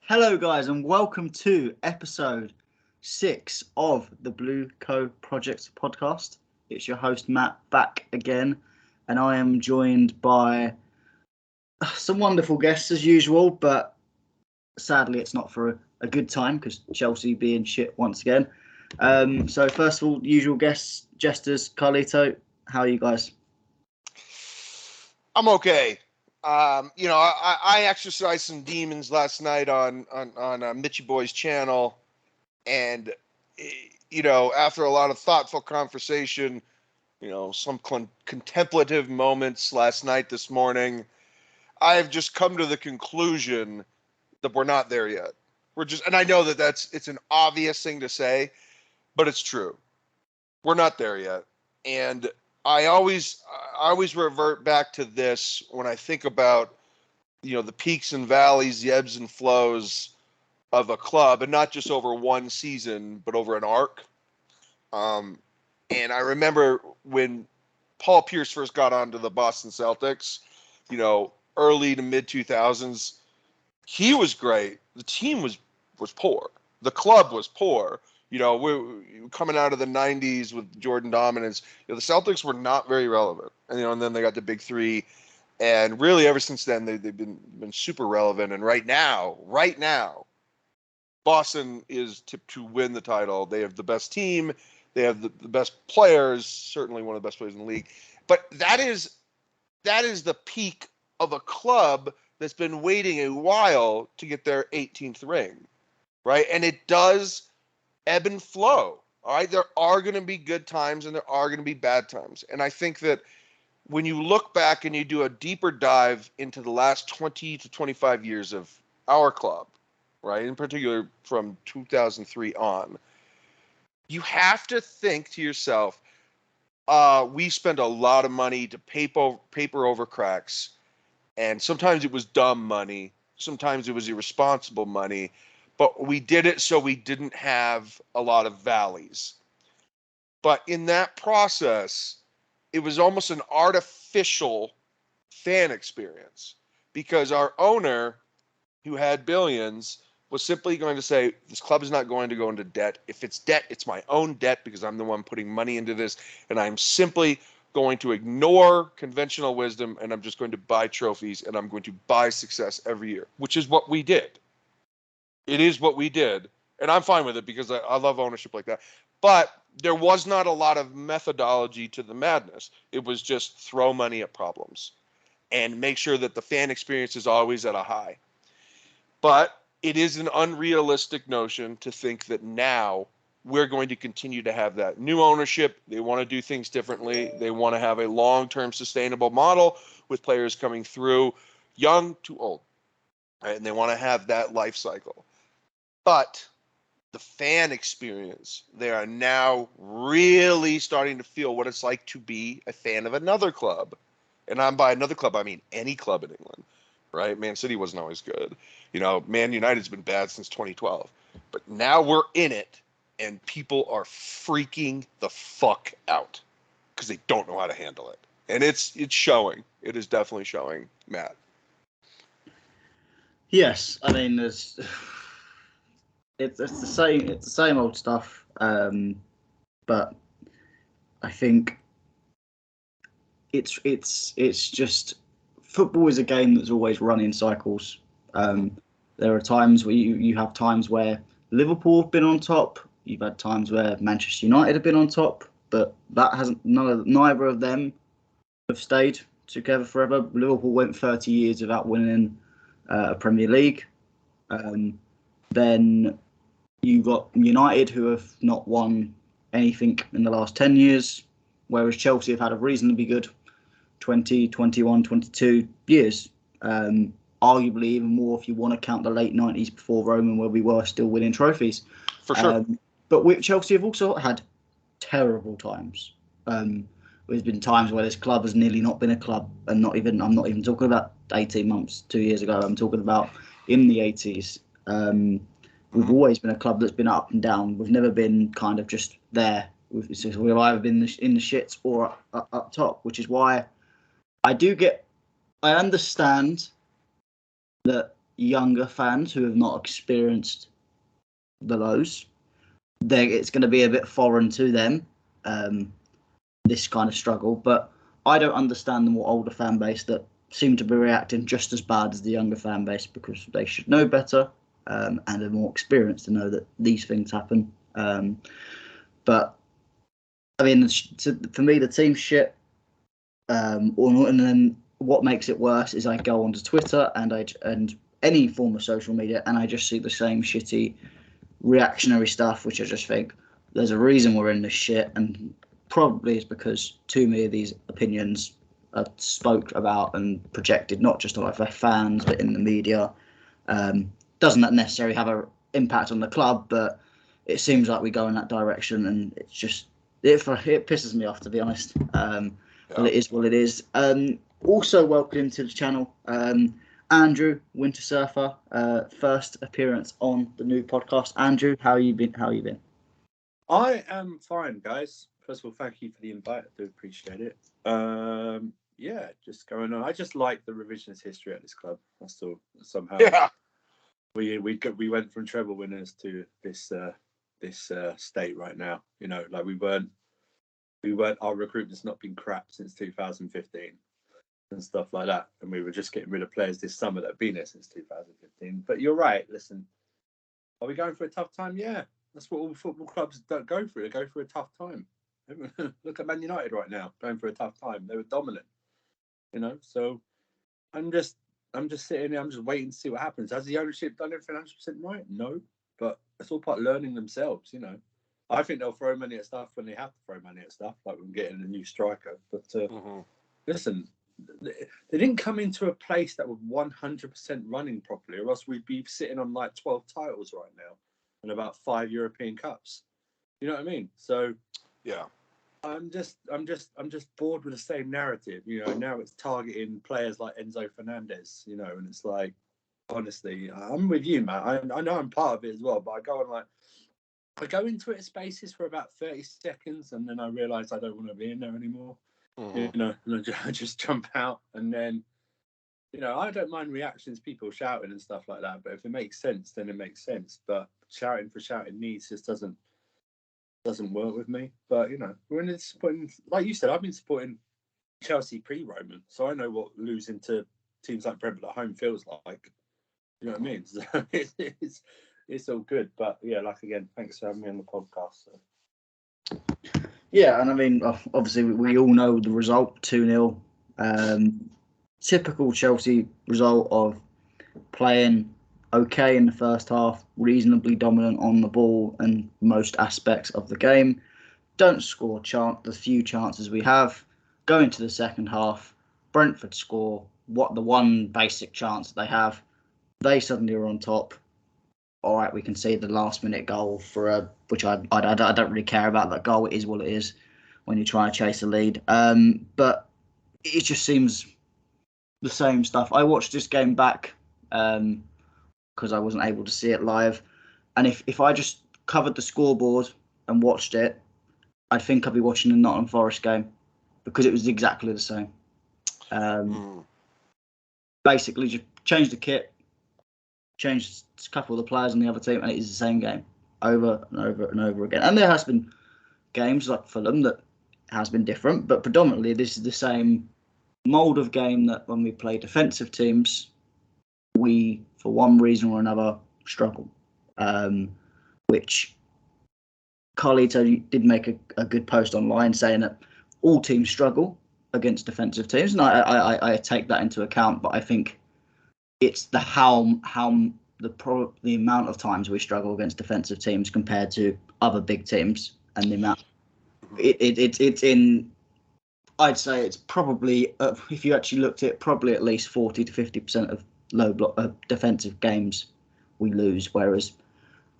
Hello, guys, and welcome to episode 6 of the Blue Co Project podcast. It's your host, Matt, back again, and I am joined by some wonderful guests as usual, but sadly, it's not for a good time because Chelsea being shit once again. So, first of all, usual guests, Jesters, Carlito, how are you guys? I'm okay. I exercised some demons last night on Mitchy Boy's channel, and after a lot of thoughtful conversation, some contemplative moments last night, this morning, I've just come to the conclusion that we're not there yet. And I know that it's an obvious thing to say, but it's true. We're not there yet, and I always revert back to this when I think about, the peaks and valleys, the ebbs and flows of a club, and not just over one season, but over an arc. And I remember when Paul Pierce first got onto the Boston Celtics, early to mid 2000s, he was great. The team was poor. The club was poor. We're coming out of the 90s with Jordan dominance. The Celtics were not very relevant, and then they got the big three, and really ever since then they've been super relevant. And right now, Boston is tipped to win the title. They have the best team. They have the best players. Certainly one of the best players in the league. But that is the peak of a club that's been waiting a while to get their 18th ring, right? And it does ebb and flow. All right, there are going to be good times and there are going to be bad times. And I think that when you look back and you do a deeper dive into the last 20 to 25 years of our club, right, in particular from 2003 on, you have to think to yourself, we spent a lot of money to paper over cracks, and sometimes it was dumb money, sometimes it was irresponsible money, but we did it so we didn't have a lot of valleys. But in that process, it was almost an artificial fan experience because our owner, who had billions, was simply going to say, this club is not going to go into debt. If it's debt, it's my own debt because I'm the one putting money into this, and I'm simply going to ignore conventional wisdom, and I'm just going to buy trophies, and I'm going to buy success every year, which is what we did. It is what we did, and I'm fine with it because I love ownership like that. But there was not a lot of methodology to the madness. It was just throw money at problems and make sure that the fan experience is always at a high. But it is an unrealistic notion to think that now we're going to continue to have that. New ownership, they want to do things differently. They want to have a long-term sustainable model with players coming through young to old, right? And they want to have that life cycle. But the fan experience, they are now really starting to feel what it's like to be a fan of another club. And by another club, I mean any club in England, right? Man City wasn't always good. Man United's been bad since 2012. But now we're in it, and people are freaking the fuck out because they don't know how to handle it. And it's showing. It is definitely showing, Matt. Yes, I mean, it's the same old stuff, but I think it's just football is a game that's always run in cycles. There are times where you have times where Liverpool have been on top. You've had times where Manchester United have been on top, but that hasn't. Neither of them have stayed together forever. Liverpool went 30 years without winning a Premier League. Then you got United, who have not won anything in the last 10 years, whereas Chelsea have had a reasonably good 20, 21, 22 years. Arguably even more if you want to count the late 90s before Roman, where we were still winning trophies. For sure. But Chelsea have also had terrible times. There's been times where this club has nearly not been a club, and I'm not even talking about 18 months, 2 years ago. I'm talking about in the 80s. We've always been a club that's been up and down. We've never been kind of just there. We've either been in the shits or up top, which is why I understand that younger fans who have not experienced the lows, it's going to be a bit foreign to them, this kind of struggle. But I don't understand the more older fan base that seem to be reacting just as bad as the younger fan base, because they should know better and are more experienced to know that these things happen. But I mean, for me, the team's shit. And then what makes it worse is I go onto Twitter and any form of social media, and I just see the same shitty reactionary stuff, which I just think there's a reason we're in this shit, and probably it's because too many of these opinions are spoke about and projected, not just by fans but in the media. Doesn't that necessarily have an impact on the club, but it seems like we go in that direction, and it's just it pisses me off, to be honest. But it is what it is. Also welcome to the channel, Andrew Wintersurfer, first appearance on the new podcast. Andrew, how you been? I am fine, guys. First of all, thank you for the invite. I do appreciate it. Yeah, just going on. I just like the revisionist history at this club. That's all. Somehow, Yeah. We went from treble winners to this state right now. You know, like we weren't. Our recruitment's not been crap since 2015 and stuff like that, and we were just getting rid of players this summer that have been there since 2015. But you're right. Listen, are we going for a tough time? Yeah. That's what all football clubs don't go through. They go through a tough time. Look at Man United right now, going through a tough time. They were dominant, you know. So I'm just sitting there. I'm just waiting to see what happens. Has the ownership done everything 100% right? No, but it's all part of learning themselves, you know. I think they'll throw money at stuff when they have to throw money at stuff, like when getting a new striker. But listen, they didn't come into a place that was 100% running properly, or else we'd be sitting on like 12 titles right now and about 5 European Cups. You know what I mean? So yeah, I'm just bored with the same narrative. You know, now it's targeting players like Enzo Fernandez. You know, and it's like, honestly, I'm with you, man. I know I'm part of it as well, but I go into it spaces for about 30 seconds, and then I realise I don't want to be in there anymore. You know, and I just jump out, and then, you know, I don't mind reactions, people shouting and stuff like that. But if it makes sense, then it makes sense. But shouting for shouting needs just doesn't work with me. But you know, we're in this supporting, like you said, I've been supporting Chelsea pre-Roman, so I know what losing to teams like Brentford at home feels like. You know what I mean? So it's all good. But yeah, like again, thanks for having me on the podcast. So. Yeah, and I mean, obviously, we all know the result, 2-0. Typical Chelsea result of playing okay in the first half, reasonably dominant on the ball and most aspects of the game. Don't score the few chances we have. Go into the second half, Brentford score the one basic chance that they have. They suddenly are on top. All right, we can see the last-minute goal which I don't really care about that goal. It is what it is when you try to chase a lead. But it just seems the same stuff. I watched this game back because I wasn't able to see it live, and if I just covered the scoreboard and watched it, I think I'd be watching the Nottingham Forest game, because it was exactly the same. Basically, just change the kit, change a couple of the players on the other team, and it is the same game over and over and over again. And there has been games like Fulham that has been different, but predominantly this is the same mould of game that when we play defensive teams, we, for one reason or another, struggle. Which Carlito did make a good post online saying that all teams struggle against defensive teams, and I take that into account. But I think it's the the amount of times we struggle against defensive teams compared to other big teams, and the amount it's in. I'd say it's probably, if you actually looked at it, probably at least 40 to 50% of low block defensive games we lose. Whereas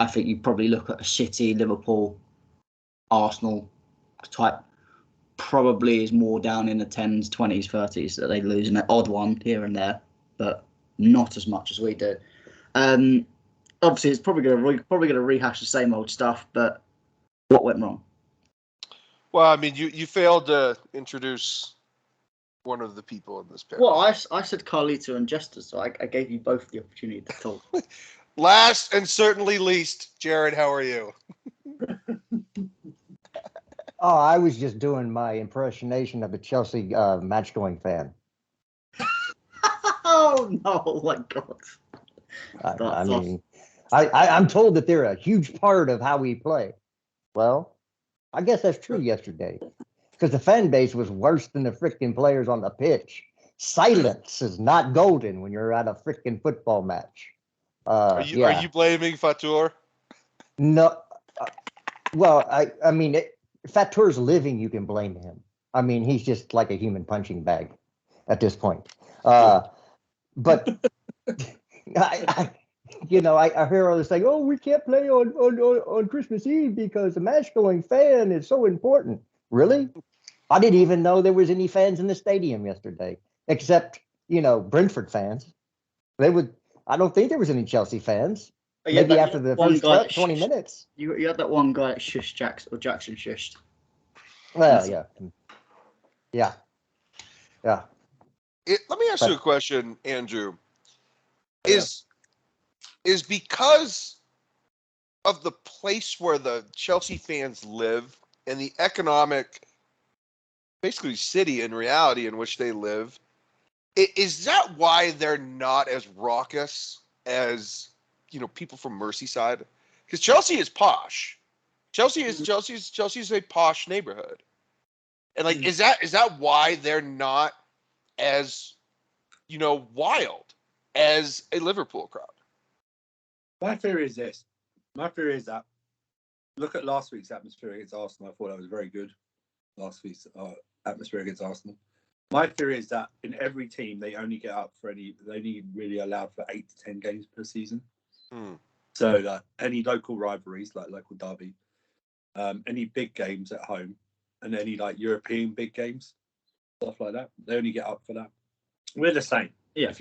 I think you probably look at a City, Liverpool, Arsenal type, probably is more down in the 10s, 20s, 30s that they lose, an odd one here and there, but not as much as we do. Obviously, it's probably going to rehash the same old stuff, but what went wrong? Well, I mean, you failed to introduce one of the people in this panel. Well, I said Carlito and Jester, so I gave you both the opportunity to talk. Last and certainly least, Jared, how are you? Oh, I was just doing my impersonation of a Chelsea match-going fan. Oh no! Oh my God! I'm told that they're a huge part of how we play. Well, I guess that's true yesterday, because the fan base was worse than the freaking players on the pitch. Silence is not golden when you're at a freaking football match. Are you blaming Fatur? No. Well, I mean, Fatur's living, you can blame him. I mean, he's just like a human punching bag at this point. But I hear others saying, "Oh, we can't play on Christmas Eve because the match-going fan is so important." Really? I didn't even know there was any fans in the stadium yesterday, except Brentford fans. I don't think there was any Chelsea fans. Maybe after the first 20 minutes. You had that one guy that shushed Jackson shushed. Well, yeah. Let me ask you a question, Andrew. Is because of the place where the Chelsea fans live and the economic, basically city in reality in which they live, is that why they're not as raucous as people from Merseyside? Because Chelsea is posh. Chelsea's a posh neighborhood, and is that why they're not as wild as a Liverpool crowd? My theory is this. My theory is that look at last week's atmosphere against Arsenal. I thought that was very good. Last week's atmosphere against Arsenal. My theory is that in every team they only really allowed for 8 to 10 games per season. So any local rivalries, like local derby, any big games at home, and any European big games, stuff like that, they only get up for that. We're the same. Yeah. If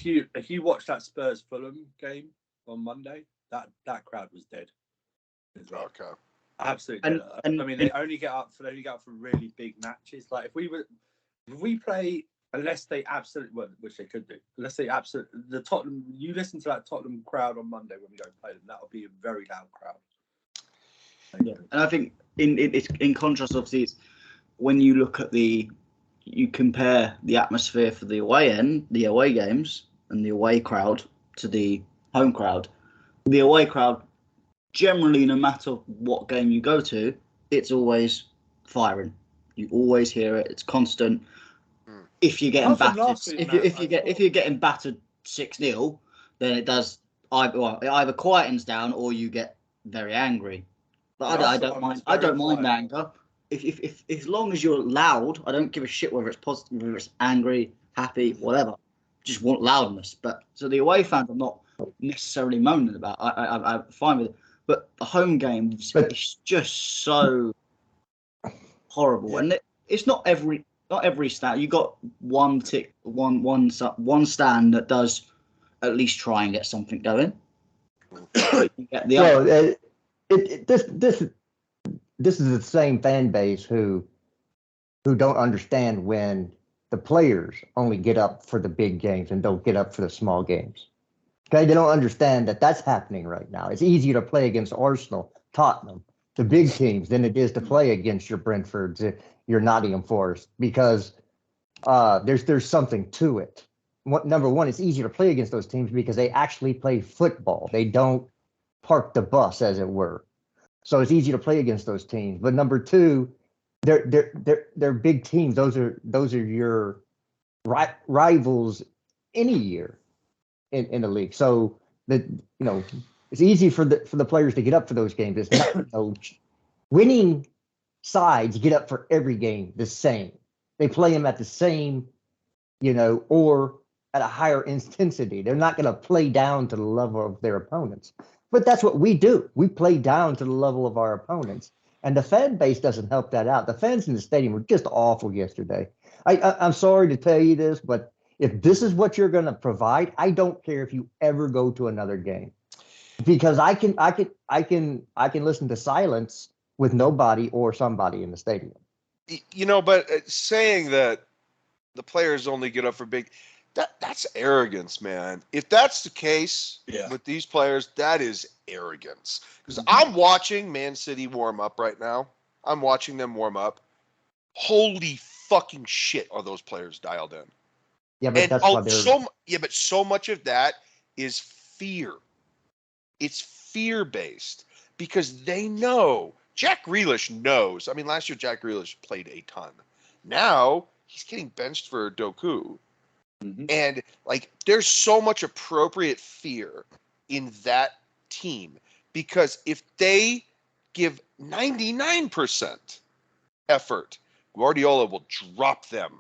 you watch that Spurs Fulham game on Monday, that crowd was dead. Okay. Absolutely. They only get up for really big matches. Like if we play, unless they absolutely, which they could do, unless they absolutely, the Tottenham, you listen to that Tottenham crowd on Monday when we go play them, that'll be a very loud crowd. Yeah, and I think in contrast, obviously, it's when you look at you compare the atmosphere for the away games and the away crowd to the home crowd. The away crowd, generally, no matter what game you go to, it's always firing. You always hear it. It's constant. If you're getting battered, if you're getting battered 6-0, then it does it either quietens down or you get very angry. But I don't mind. I don't mind anger. If as long as you're loud, I don't give a shit whether it's positive, whether it's angry, happy, whatever. Just want loudness. But so the away fans, I'm not necessarily moaning about. I'm fine with it. But the home game, it's just so horrible, yeah. And it's not every stand. You got one stand that does at least try and get something going. You get the other. This is the same fan base who don't understand when the players only get up for the big games and don't get up for the small games. Okay, they don't understand that that's happening right now. It's easier to play against Arsenal, Tottenham, the big teams than it is to play against your Brentfords, your Nottingham Forest, because there's something to it. Number one, it's easier to play against those teams because they actually play football. They don't park the bus, as it were. So it's easy to play against those teams. But number two, they're big teams. Those are your rivals any year in the league. So it's easy for the players to get up for those games. It's not winning sides get up for every game the same. They play them at the same, or at a higher intensity. They're not going to play down to the level of their opponents. But that's what we do. We play down to the level of our opponents. And the fan base doesn't help that out. The fans in the stadium were just awful yesterday. I'm sorry to tell you this, but if this is what you're going to provide, I don't care if you ever go to another game, because I can listen to silence with nobody or somebody in the stadium. But saying that the players only get up for big. That's arrogance, man. If that's the case with these players, that is arrogance. Because I'm watching Man City warm up right now. I'm watching them warm up. Holy fucking shit, are those players dialed in? Yeah, but that's why they're but so much of that is fear. It's fear-based because they know. Jack Grealish knows. I mean, last year Jack Grealish played a ton. Now he's getting benched for Doku. And like, there's so much appropriate fear in that team because if they give 99% effort, Guardiola will drop them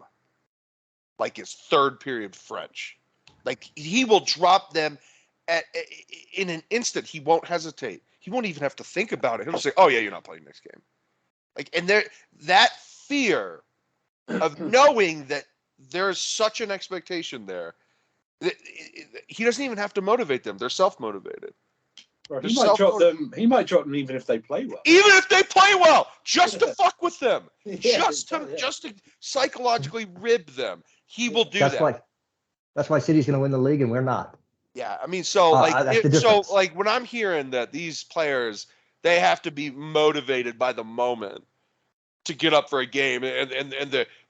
like his third period French. Like, he will drop them in an instant. He won't hesitate. He won't even have to think about it. He'll say, "Oh yeah, you're not playing next game." Like, and that fear of knowing that there's such an expectation there, he doesn't even have to motivate them. They're self-motivated. He might drop them. He might drop them even if they play well. Even if they play well, just to fuck with them, just to psychologically rib them. He will do that. That's why City's going to win the league and we're not. Yeah, I mean, so when I'm hearing that these players, they have to be motivated by the moment to get up for a game, and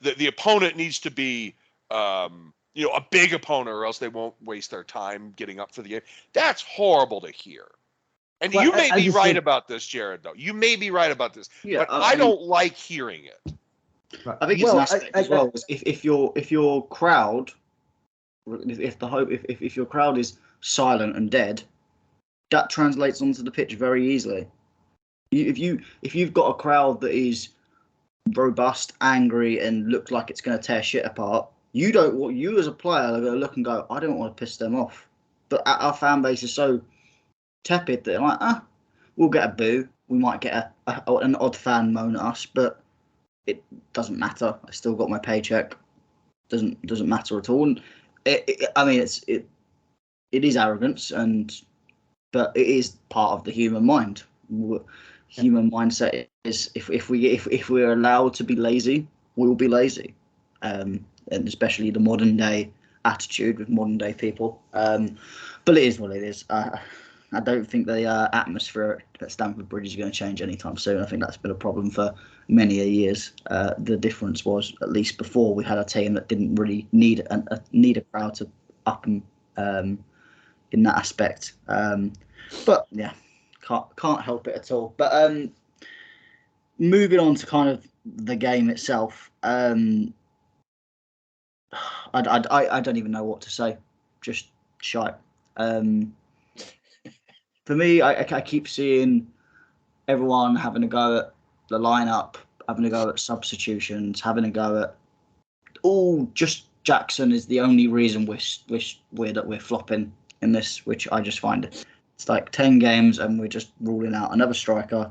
the opponent needs to be a big opponent, or else they won't waste their time getting up for the game. That's horrible to hear. And you may be right about this, Jared, though. You may be right about this, but I don't like hearing it. I think it's an aspect as well. If your crowd, if your crowd is silent and dead, that translates onto the pitch very easily. If you've got a crowd that is robust, angry, and looks like it's going to tear shit apart, you as a player are going to look and go, I don't want to piss them off. But our fan base is so tepid that they're like, we'll get a boo. We might get an odd fan moan at us, but it doesn't matter. I still got my paycheck. Doesn't matter at all. And it is arrogance, but it is part of the human mind. Human mindset is if we're allowed to be lazy, we will be lazy, and especially the modern day attitude with modern day people. But it is what it is. I don't think the atmosphere at Stamford Bridge is going to change anytime soon. I think that's been a problem for many years. The difference was, at least before, we had a team that didn't really need a crowd to up them in that aspect. But yeah, can't help it at all. But moving on to kind of the game itself, I don't even know what to say. Just shite. For me, I keep seeing everyone having a go at the lineup, having a go at substitutions, having a go at just Jackson is the only reason we're flopping in this, which I just find it's like 10 games and we're just ruling out another striker,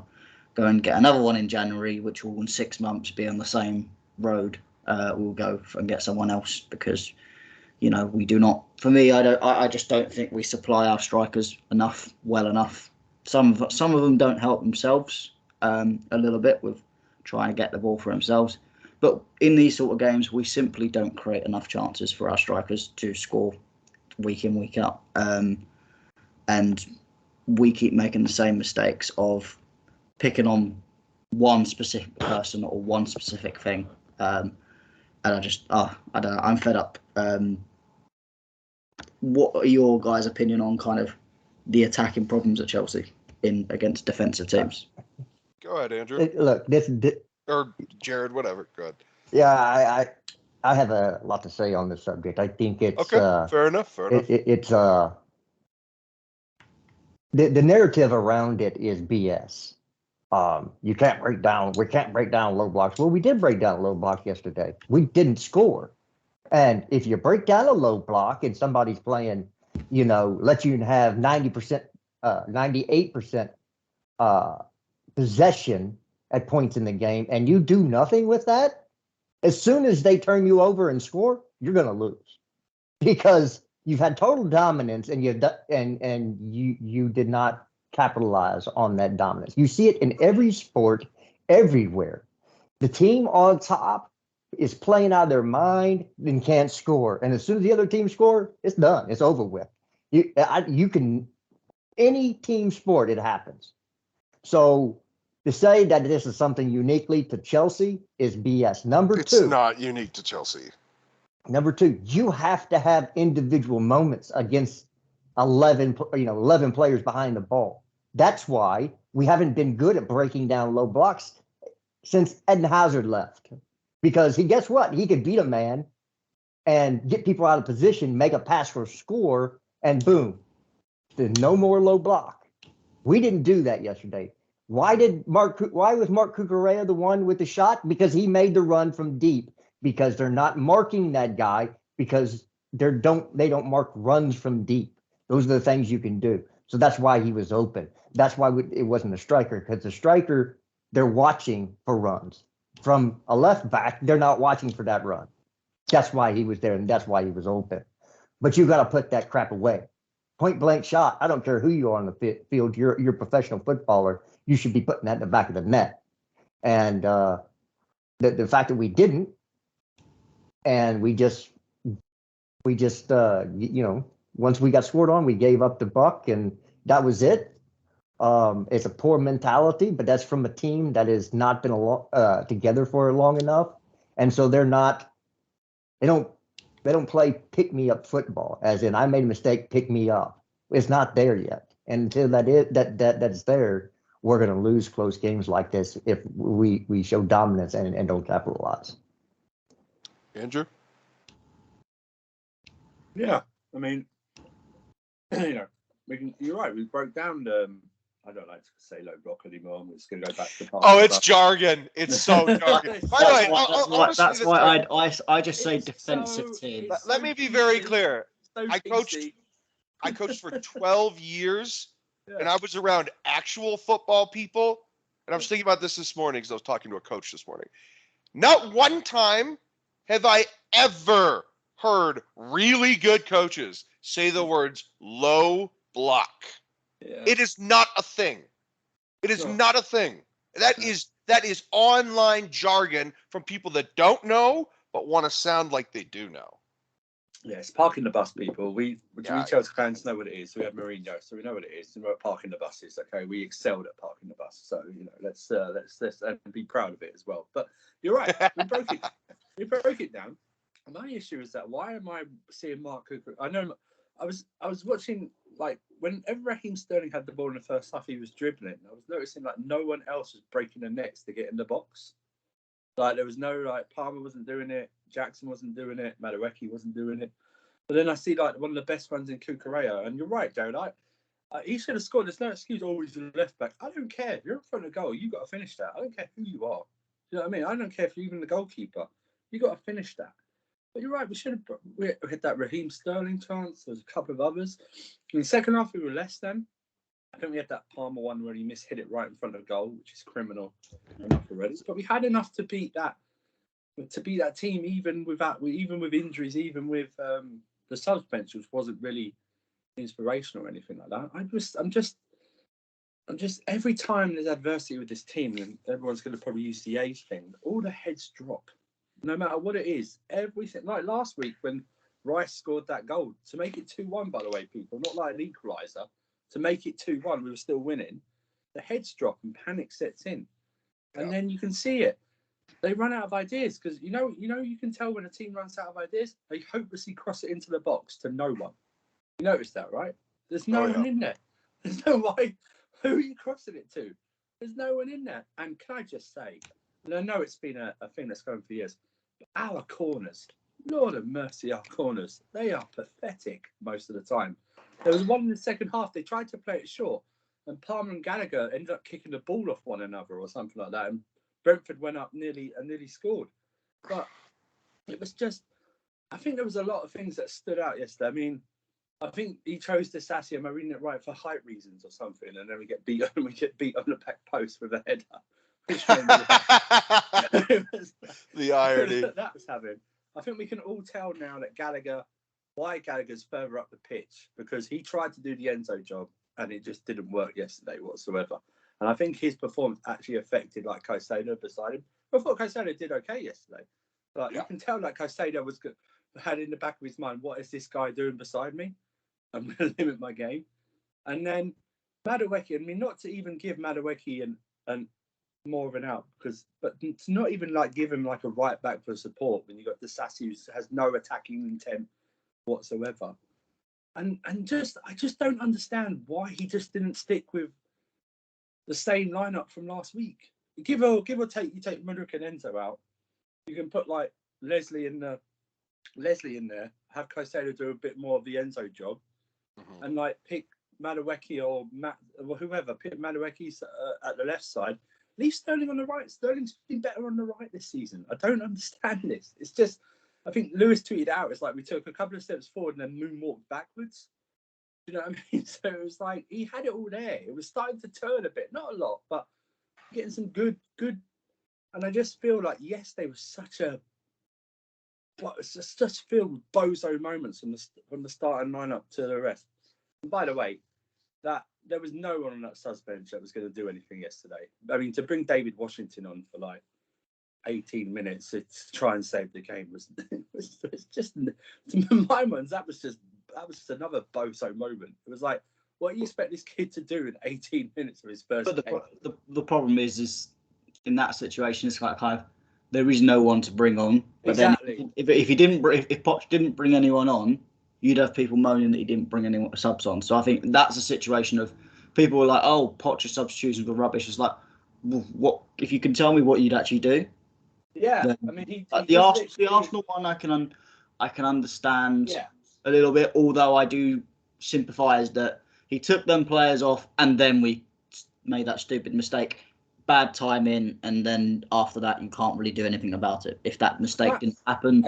go and get another one in January, which will in 6 months be on the same road. We'll go and get someone else because, we do not. For me, I just don't think we supply our strikers well enough. Some of them don't help themselves a little bit with trying to get the ball for themselves. But in these sort of games, we simply don't create enough chances for our strikers to score week in, week out. And we keep making the same mistakes of picking on one specific person or one specific thing. And I don't know, I'm fed up. What are your guys' opinion on kind of the attacking problems at Chelsea against defensive teams? Go ahead, Andrew. Look, or Jared, whatever. Go ahead. Yeah, I have a lot to say on this subject. I think it's okay. Fair enough. It's the narrative around it is BS. We can't break down low blocks. Well, we did break down low block yesterday. We didn't score. And if you break down a low block and somebody's playing, let you have 90%, 98% possession at points in the game, and you do nothing with that, as soon as they turn you over and score, you're going to lose because you've had total dominance and you did not capitalize on that dominance. You see it in every sport, everywhere. The team on top is playing out of their mind and can't score. And as soon as the other team score, it's done. It's over with. You can, any team sport, it happens. So to say that this is something uniquely to Chelsea is BS. It's not unique to Chelsea. Number two, you have to have individual moments against 11 players behind the ball. That's why we haven't been good at breaking down low blocks since Eden Hazard left. Because guess what? He could beat a man and get people out of position, make a pass for a score, and boom, there's no more low block. We didn't do that yesterday. Why was Mark Cucurella the one with the shot? Because he made the run from deep. Because they're not marking that guy, because they don't mark runs from deep. Those are the things you can do. So that's why he was open. That's why it wasn't a striker, because the striker, they're watching for runs. From a left back, they're not watching for that run. That's why he was there, and that's why he was open. But you got to put that crap away. Point blank shot. I don't care who you are on the field. You're a professional footballer. You should be putting that in the back of the net. And the fact that we didn't, and we just once we got scored on, we gave up the buck, and that was it. It's a poor mentality, but that's from a team that has not been together for long enough, and so they don't play pick me up football, as in I made a mistake, pick me up. It's not there yet, and until that's there, we're going to lose close games like this if we show dominance and don't capitalize. Andrew? Yeah, I mean, you're right. We broke down I don't like to say low block anymore. I'm just going to go back to the past. Oh, it's jargon. It's so jargon. By the way, that's why I just say defensive team. Let me be very clear. I coached for 12 years, and I was around actual football people. And I was thinking about this morning because I was talking to a coach this morning. Not one time have I ever heard really good coaches say the words low block. Yeah. It is not a thing. It is not a thing. That is online jargon from people that don't know but want to sound like they do know. Yes, parking the bus, people. We Chelsea fans know what it is. So we have Mourinho, so we know what it is. And we're parking the buses. Okay, we excelled at parking the bus. So let's be proud of it as well. But you're right. We broke it. We broke it down. My issue is that why am I seeing Mark Cooper? I know I was watching, like, whenever Raheem Sterling had the ball in the first half, he was dribbling. I was noticing like no one else was breaking the nets to get in the box. Like there was no, like, Palmer wasn't doing it, Jackson wasn't doing it, Madueke wasn't doing it. But then I see like one of the best runs in Cucurella, and you're right, Joe. Like he should have scored. There's no excuse. Always the left back. I don't care. If you're in front of goal, you got to finish that. I don't care who you are. You know what I mean? I don't care if you're even the goalkeeper. You got to finish that. But you're right. We had that Raheem Sterling chance. There's a couple of others. In the second half, we were less than. I think we had that Palmer one where he hit it right in front of goal, which is criminal enough already. But we had enough to beat that team, even with injuries, even with the subs bench, which wasn't really inspirational or anything like that. I'm just every time there's adversity with this team, and everyone's going to probably use the age thing, all the heads drop. No matter what it is, everything. Like last week when Rice scored that goal to make it 2-1, by the way, people, not like an equaliser. To make it 2-1, we were still winning. The heads drop and panic sets in, and then you can see it. They run out of ideas because you can tell when a team runs out of ideas. They hopelessly cross it into the box to no one. You noticed that, right? There's no one in there. There's no way. Who are you crossing it to? There's no one in there. And can I just say, and I know it's been a thing that's going for years, but our corners, Lord have mercy, our corners, they are pathetic most of the time. There was one in the second half, they tried to play it short, and Palmer and Gallagher ended up kicking the ball off one another or something like that, and Brentford went up nearly scored. But it was just, I think there was a lot of things that stood out yesterday. I mean, I think he chose Disasi and Mourinho right for height reasons or something, and then we get beat on the back post with a header. The irony that was having. I think we can all tell now that why Gallagher's further up the pitch, because he tried to do the Enzo job and it just didn't work yesterday whatsoever. And I think his performance actually affected like Caicedo beside him. I thought Caicedo did okay yesterday. Like you can tell, like Caicedo had in the back of his mind, what is this guy doing beside me? I'm going to limit my game. And then Madueke, I mean, not to even give Madueke an more of an out, but to not even like give him like a right back for support when you got Disasi who has no attacking intent whatsoever. And I just don't understand why he just didn't stick with the same lineup from last week. Give or take, you take Mudryk and Enzo out. You can put like Leslie in there, have Caicedo do a bit more of the Enzo job, and like pick Madueke or whoever, pick Madueke at the left side. Leave Sterling on the right. Sterling's been better on the right this season. I don't understand this. It's just, I think Lewis tweeted out, it's like we took a couple of steps forward and then moonwalked backwards. You know what I mean? So it was like he had it all there. It was starting to turn a bit, not a lot, but getting some good. And I just feel like yesterday was just filled with bozo moments from the starting lineup to the rest. And by the way, that there was no one on that sus bench that was going to do anything yesterday. I mean, to bring David Washington on for like 18 minutes to try and save the game was just, to my mind, that was just another bozo moment. It was like, what do you expect this kid to do in 18 minutes of his first game? The problem is in that situation, it's like kind of there is no one to bring on. But exactly. Then if Poch didn't bring anyone on, you'd have people moaning that he didn't bring any subs on. So I think that's a situation of people were like, "Oh, Poch's substitutions were rubbish." It's like, what if you can tell me what you'd actually do? Yeah, then, I mean, the Arsenal one, I can understand a little bit. Although I do sympathise that he took them players off, and then we made that stupid mistake. Bad timing, and then after that, you can't really do anything about it. If that mistake didn't happen,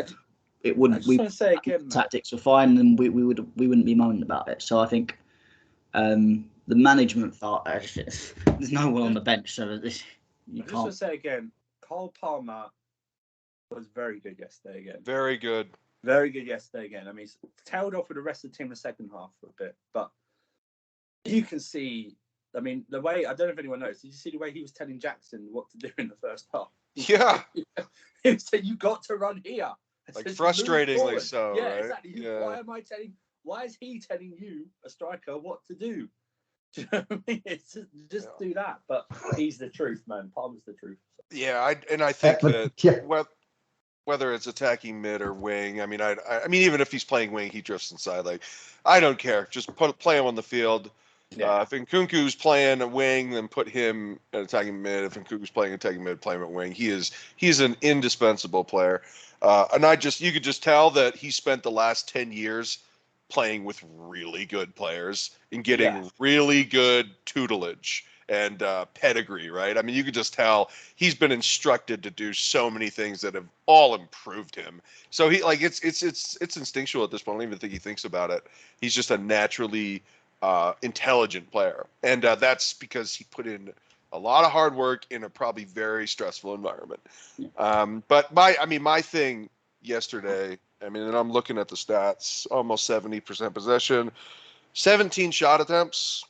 it wouldn't. I just want to say again, tactics were fine, and we wouldn't be moaning about it. So I think the management thought there's no one on the bench, so you just can't. want to say again, Cole Palmer was very good yesterday again. Very good yesterday again. I mean, he's tailed off with the rest of the team in the second half for a bit, but you can see. I mean, the way, I don't know if anyone noticed, did you see the way he was telling Jackson what to do in the first half? Yeah. He said, you got to run here. Like frustratingly so, yeah, right? Exactly. Yeah. Why is he telling you, a striker, what to do? Do you know what I mean? It's just do that. But he's the truth, man. Palmer's the truth. Yeah, I think that whether it's attacking mid or wing, I mean, I mean, even if he's playing wing, he drifts inside. Like, I don't care. Just play him on the field. Yeah. If Nkunku's playing a wing, then put him at attacking mid. If Nkunku's playing attacking mid, play him at wing. He's an indispensable player. And you could just tell that he spent the last 10 years playing with really good players and getting really good tutelage and pedigree, right? I mean, you could just tell he's been instructed to do so many things that have all improved him. So he it's instinctual at this point. I don't even think he thinks about it. He's just a naturally intelligent player, and that's because he put in a lot of hard work in a probably very stressful environment. But my thing yesterday, I mean, and I'm looking at the stats, almost 70% possession, 17 shot attempts,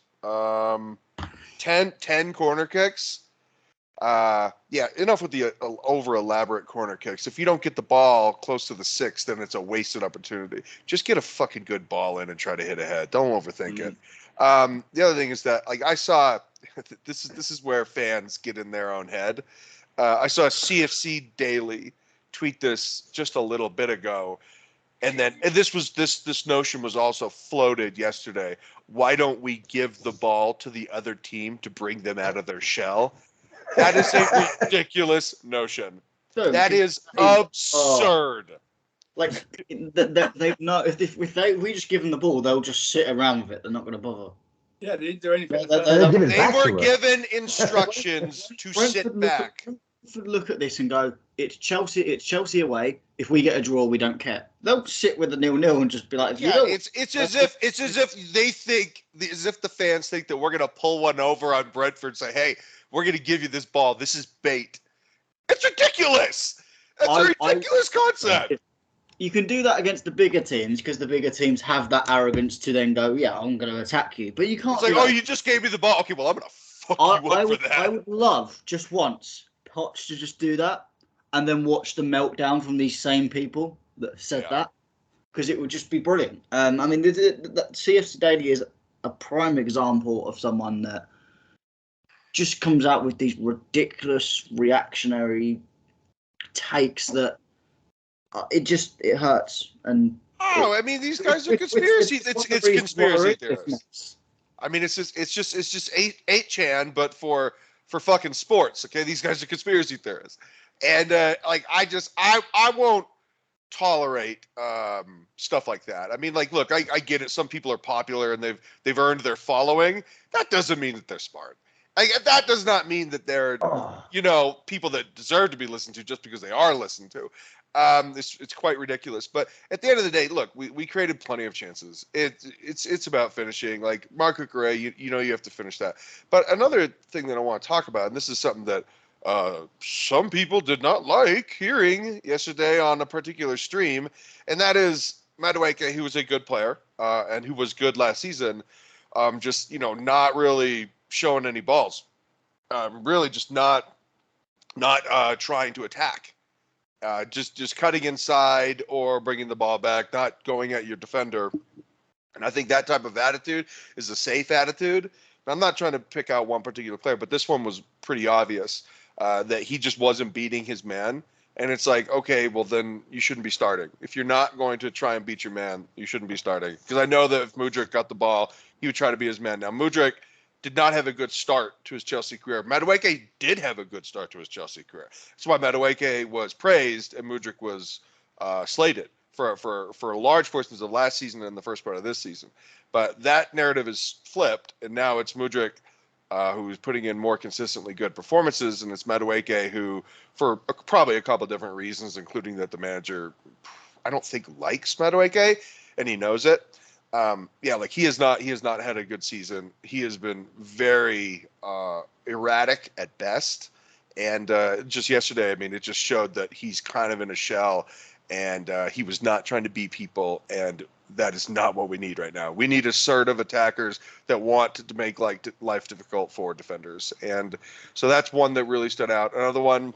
10 corner kicks. Enough with the over elaborate corner kicks. If you don't get the ball close to the 6, then it's a wasted opportunity. Just get a fucking good ball in and try to hit ahead. Don't overthink it. The other thing is that, like, I saw this is where fans get in their own head. I saw CFC Daily tweet this just a little bit ago, and this notion was also floated yesterday. Why don't we give the ball to the other team to bring them out of their shell? That is a ridiculous notion. That is absurd. Like they know if we just give them the ball, they'll just sit around with it. They're not going to bother. Yeah, they didn't do anything. They were given instructions to sit back. Look at this and go, it's Chelsea away. If we get a draw, we don't care. They'll sit with the 0-0 and just be like, it's as if they think, as if the fans think that we're gonna pull one over on Brentford and say, hey, we're gonna give you this ball. This is bait. It's ridiculous. That's a ridiculous concept. You can do that against the bigger teams because the bigger teams have that arrogance to then go, yeah, I'm going to attack you. But you can't. It's like, you just gave me the ball. Okay, well, I'm going to fuck you up for that. I would love just once Poch to just do that and then watch the meltdown from these same people that said that, because it would just be brilliant. I mean, the CFC Daily is a prime example of someone that just comes out with these ridiculous reactionary takes that it hurts. And I mean, these guys are conspiracy. It's conspiracy theorists. I mean, it's just 8chan, but for fucking sports. Okay, these guys are conspiracy theorists, and like I won't tolerate stuff like that. I mean, like, look, I get it. Some people are popular and they've earned their following. That doesn't mean that they're smart. That does not mean that they're people that deserve to be listened to just because they are listened to. It's quite ridiculous. But at the end of the day, look, we created plenty of chances. It's about finishing. Like Marco Correa, you have to finish that. But another thing that I want to talk about, and this is something that some people did not like hearing yesterday on a particular stream, and that is Madueke, who was a good player and who was good last season, just not really showing any balls, really just not trying to attack, just cutting inside or bringing the ball back, not going at your defender. And I think that type of attitude is a safe attitude. And I'm not trying to pick out one particular player, but this one was pretty obvious that he just wasn't beating his man. And it's like, okay, well, then you shouldn't be starting. If you're not going to try and beat your man, you shouldn't be starting. Because I know that if Mudryk got the ball, he would try to beat his man. Now, Mudryk did not have a good start to his Chelsea career. Madueke did have a good start to his Chelsea career. That's why Madueke was praised and Mudryk was slated for large portions of last season and the first part of this season. But that narrative is flipped, and now it's Mudryk who's putting in more consistently good performances, and it's Madueke who, for probably a couple of different reasons, including that the manager, I don't think, likes Madueke, and he knows it. Like he has not had a good season. He has been very erratic at best, and just yesterday, I mean, it just showed that he's kind of in a shell, and he was not trying to beat people, and that is not what we need right now. We need assertive attackers that want to make life difficult for defenders. And so that's one that really stood out. Another one,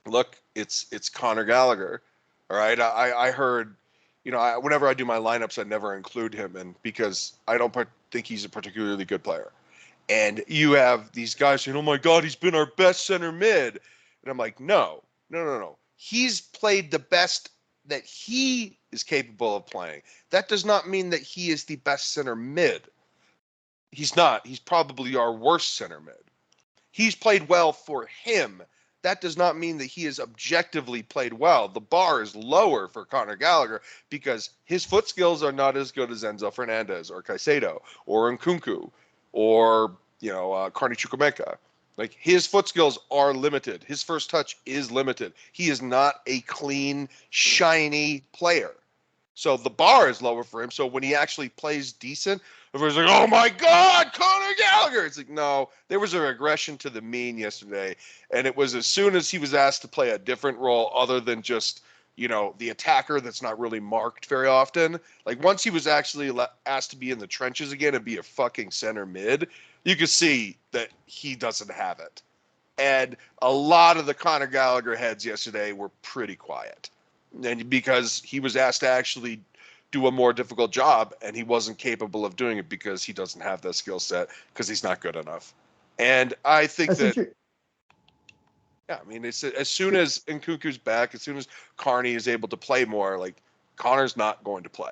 look, it's Conor Gallagher. All right. I heard, whenever I do my lineups, I never include him because I don't think he's a particularly good player. And you have these guys saying, oh my God, he's been our best center mid. And I'm like, no. He's played the best that he is capable of playing. That does not mean that he is the best center mid. He's not. He's probably our worst center mid. He's played well for him. That does not mean that he has objectively played well. The bar is lower for Conor Gallagher because his foot skills are not as good as Enzo Fernandez or Caicedo or Nkunku or Carney Chukwuemeka. Like, his foot skills are limited. His first touch is limited. He is not a clean, shiny player. So the bar is lower for him. So when he actually plays decent, everyone's like, oh my God, Conor Gallagher. It's like, no, there was a regression to the mean yesterday. And it was as soon as he was asked to play a different role other than just, the attacker that's not really marked very often. Like, once he was actually asked to be in the trenches again and be a fucking center mid, you could see that he doesn't have it. And a lot of the Conor Gallagher heads yesterday were pretty quiet. And because he was asked to actually do a more difficult job, and he wasn't capable of doing it because he doesn't have that skill set, because he's not good enough. And I think it's as soon as Nkunku's back, as soon as Carney is able to play more, like, Connor's not going to play.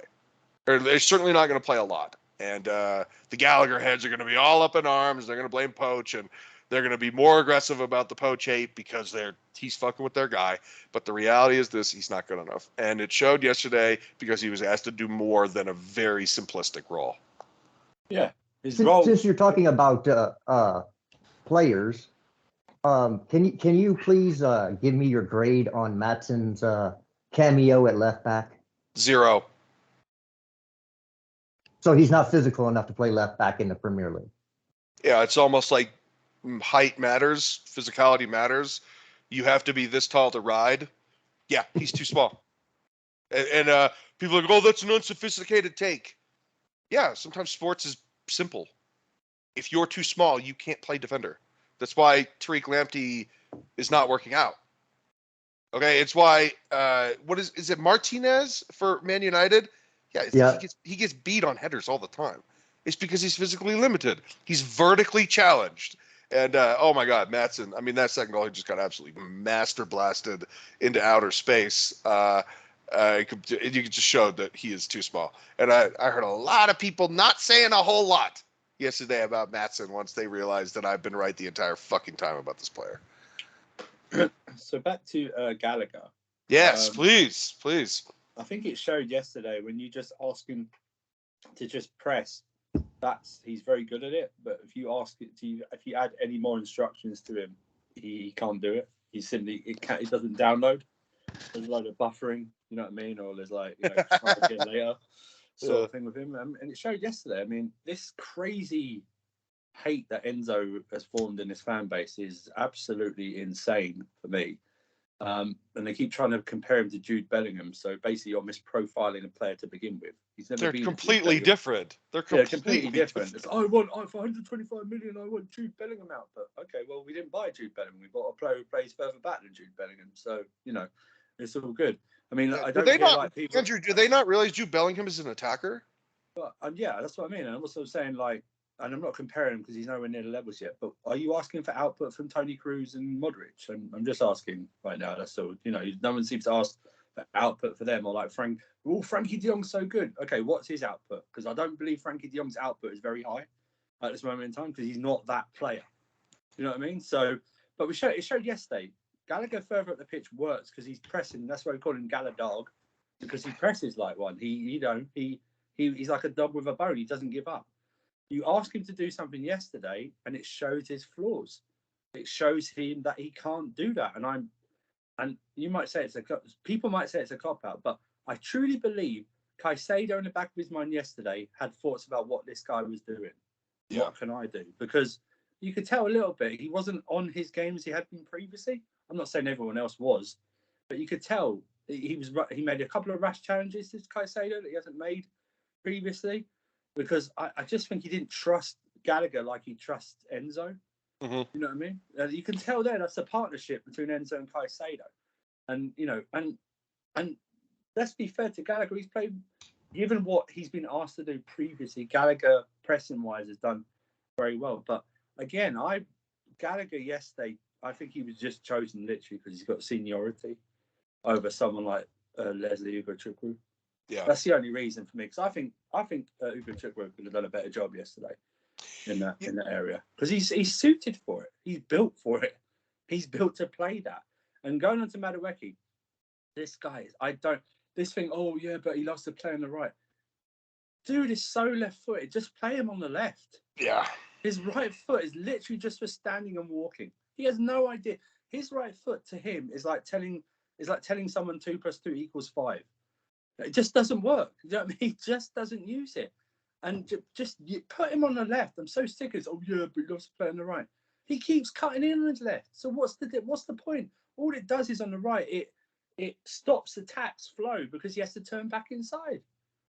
Or they're certainly not going to play a lot. And the Gallagher heads are going to be all up in arms. They're going to blame Poach, and they're going to be more aggressive about the Poach hate because he's fucking with their guy. But the reality is this: he's not good enough. And it showed yesterday because he was asked to do more than a very simplistic role. Yeah. Since you're talking about players, can you please give me your grade on Matsson's cameo at left back? 0. So he's not physical enough to play left back in the Premier League. Yeah, it's almost like height matters, physicality matters. You have to be this tall to ride. Yeah, he's too small. And people are like, oh, that's an unsophisticated take. Yeah, sometimes sports is simple. If you're too small, you can't play defender. That's why Tariq Lamptey is not working out. Okay, it's why. What is it? Martinez for Man United? Yeah, Yeah. he gets beat on headers all the time. It's because he's physically limited. He's vertically challenged. And oh my God, Maatsen! I mean, that second goal, he just got absolutely master blasted into outer space. You could just showed that he is too small. And I heard a lot of people not saying a whole lot yesterday about Maatsen once they realized that I've been right the entire fucking time about this player. So back to Gallagher. Yes, please. I think it showed yesterday when you just ask him to just press. He's very good at it. But if you if you add any more instructions to him, he can't do it. He simply it doesn't download. There's a load of buffering, you know what I mean, or there's like try again later sort of thing with him. And it showed yesterday. I mean, this crazy hate that Enzo has formed in his fan base is absolutely insane for me. And they keep trying to compare him to Jude Bellingham. So basically, you're misprofiling a player to begin with. He's never They're been completely different. They're completely different. It's, I want for 125 million. I want Jude Bellingham out. But okay, well, we didn't buy Jude Bellingham. We bought a player who plays further back than Jude Bellingham. So it's all good. I mean, I don't hear like people. Andrew, do they not realize Jude Bellingham is an attacker? But yeah, that's what I mean. And I'm also saying like. And I'm not comparing him because he's nowhere near the levels yet. But are you asking for output from Toni Kroos and Modric? I'm just asking right now. That's all. No one seems to ask for output for them or like Frankie de Jong's so good. Okay, what's his output? Because I don't believe Frankie de Jong's output is very high at this moment in time because he's not that player. You know what I mean? So, but it showed yesterday. Gallagher further up the pitch works because he's pressing. That's why we call him Galladog because he presses like one. He's like a dog with a bone. He doesn't give up. You ask him to do something yesterday, and it shows his flaws. It shows him that he can't do that. And you might say people might say it's a cop out, but I truly believe Caicedo in the back of his mind yesterday had thoughts about what this guy was doing. Yeah. What can I do? Because you could tell a little bit he wasn't on his games he had been previously. I'm not saying everyone else was, but you could tell he made a couple of rash challenges to Caicedo that he hasn't made previously. Because I just think he didn't trust Gallagher like he trusts Enzo. Mm-hmm. You know what I mean? You can tell there that's a partnership between Enzo and Caicedo. And and let's be fair to Gallagher, he's played given what he's been asked to do previously, Gallagher pressing wise has done very well. But again, Gallagher yesterday, I think he was just chosen literally because he's got seniority over someone like Leslie Ugochukwu. Yeah, that's the only reason for me because I think Ugochukwu could have done a better job yesterday in that area because he's suited for it. He's built for it. He's built to play that. And going on to Madueke, this guy this thing. Oh yeah, but he loves to play on the right. Dude is so left-footed. Just play him on the left. Yeah. His right foot is literally just for standing and walking. He has no idea. His right foot to him is like telling someone 2 + 2 = 5. It just doesn't work. You know what I mean? He just doesn't use it. And just put him on the left. I'm so sick of it. Oh, yeah, but he loves to play on the right. He keeps cutting in on his left. So what's the point? All it does is on the right, it stops attack's flow because he has to turn back inside.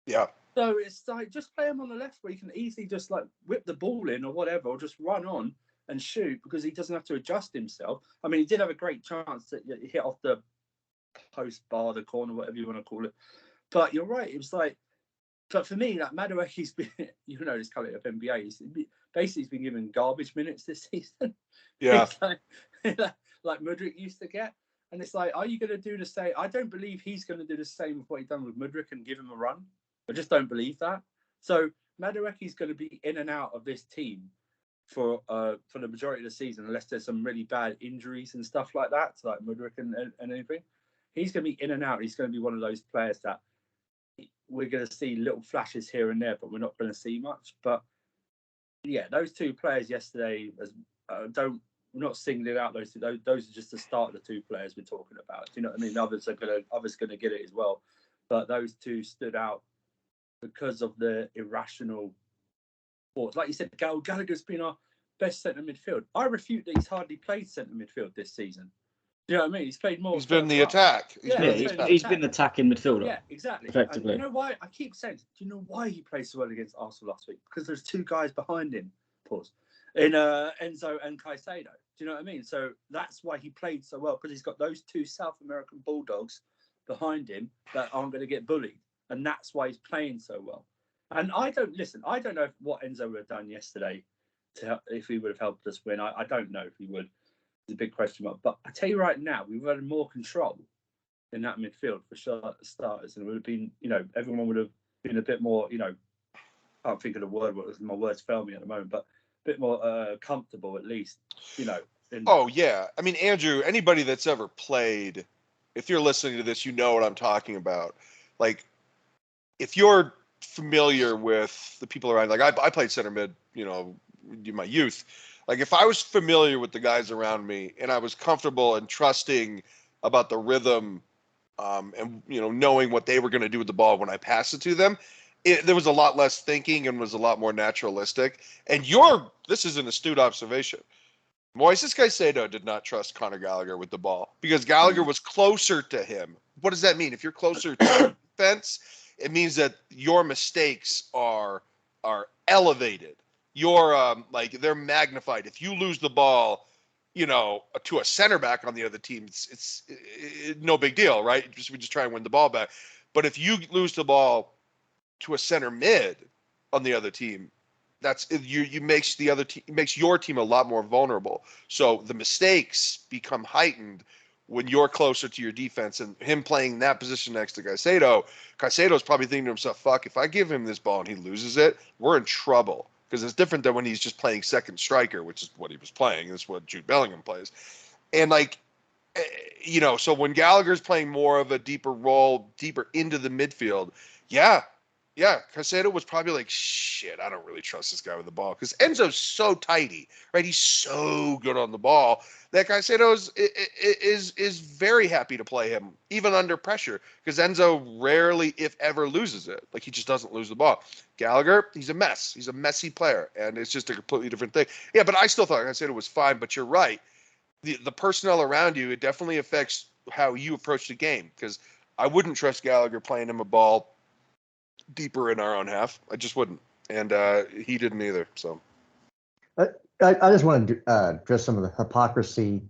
Yeah. So it's like, just play him on the left where he can easily just like whip the ball in or whatever, or just run on and shoot because he doesn't have to adjust himself. I mean, he did have a great chance to hit off the post bar, the corner, whatever you want to call it. But you're right. It was like, but for me, like Madueke's been, this coming up NBA. He's been given garbage minutes this season. Yeah. like Mudryk used to get. And it's like, are you going to do the same? I don't believe he's going to do the same with what he's done with Mudryk and give him a run. I just don't believe that. So Madueke's going to be in and out of this team for the majority of the season, unless there's some really bad injuries and stuff like that, to like Mudryk and anything. He's going to be in and out. He's going to be one of those players that we're going to see little flashes here and there, but we're not going to see much. But yeah, those two players yesterday, we're not singling out those two. Those are just the start of the two players we're talking about. Do you know what I mean? Others going to get it as well, but those two stood out because of the irrational thoughts. Like you said, Gallagher's been our best centre midfield. I refute that he's hardly played centre midfield this season. Do you know what I mean? He's played more. He's been the attack. He's been the attacking midfielder. Yeah, exactly. Effectively. And you know why? I keep saying, do you know why he played so well against Arsenal last week? Because there's two guys behind him. Pause. In Enzo and Caicedo. Do you know what I mean? So that's why he played so well, because he's got those two South American bulldogs behind him that aren't going to get bullied, and that's why he's playing so well. And I don't know what Enzo would have done yesterday if he would have helped us win. I don't know if he would. It's a big question mark. But I tell you right now, we've had more control in that midfield for starters, and it would have been, everyone would have been a bit more, I can't think of the word. My words fail me at the moment, but a bit more comfortable at least, Oh yeah, I mean, Andrew, anybody that's ever played, if you're listening to this, you know what I'm talking about. Like, if you're familiar with the people around, like I played center mid, in my youth. Like, if I was familiar with the guys around me and I was comfortable and trusting about the rhythm, and knowing what they were going to do with the ball when I passed it to them, there was a lot less thinking and was a lot more naturalistic. And this is an astute observation. Moises Caicedo did not trust Conor Gallagher with the ball because Gallagher was closer to him. What does that mean? If you're closer to the defense, it means that your mistakes are elevated. They're magnified. If you lose the ball, to a center back on the other team, it's no big deal, right? We just try and win the ball back. But if you lose the ball to a center mid on the other team, makes your team a lot more vulnerable. So the mistakes become heightened when you're closer to your defense, and him playing that position next to Caicedo's probably thinking to himself, fuck, if I give him this ball and he loses it, we're in trouble. Because it's different than when he's just playing second striker, which is what he was playing. That's what Jude Bellingham plays. And so when Gallagher's playing more of a deeper role, deeper into the midfield, yeah, Caicedo was probably like, shit, I don't really trust this guy with the ball, because Enzo's so tidy, right? He's so good on the ball that Caicedo is very happy to play him, even under pressure, because Enzo rarely, if ever, loses it. Like, he just doesn't lose the ball. Gallagher, he's a mess. He's a messy player, and it's just a completely different thing. Yeah, but I still thought Caicedo was fine, but you're right. The personnel around you, it definitely affects how you approach the game, because I wouldn't trust Gallagher playing him a ball deeper in our own half. I just wouldn't, and he didn't either. So I just want to address some of the hypocrisy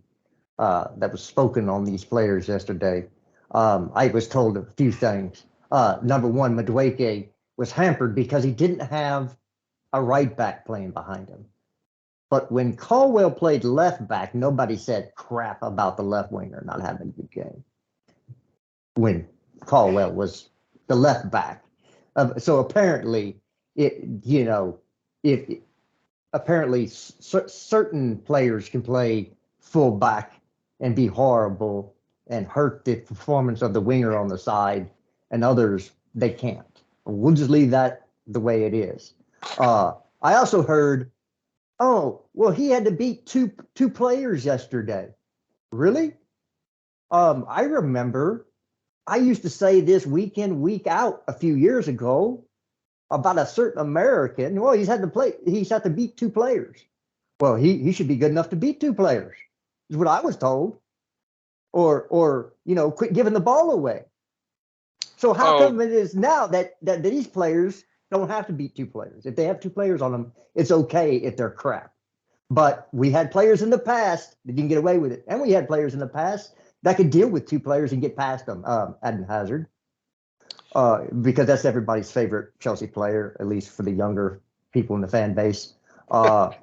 that was spoken on these players yesterday. I was told a few things. Number one, Madueke was hampered because he didn't have a right back playing behind him. But when Caldwell played left back, nobody said crap about the left winger not having a good game. When Caldwell was the left back. So apparently, certain players can play full back and be horrible and hurt the performance of the winger on the side, and others, they can't. We'll just leave that the way it is. I also heard, oh, well, he had to beat two players yesterday. Really? I remember I used to say this week in, week out a few years ago about a certain American. Well, he's had to beat two players. Well, he should be good enough to beat two players, is what I was told. Or quit giving the ball away. So how come it is now that these players don't have to beat two players? If they have two players on them, it's okay if they're crap. But we had players in the past that didn't get away with it. And we had players in the past that could deal with two players and get past them. Eden Hazard, because that's everybody's favorite Chelsea player, at least for the younger people in the fan base. Don't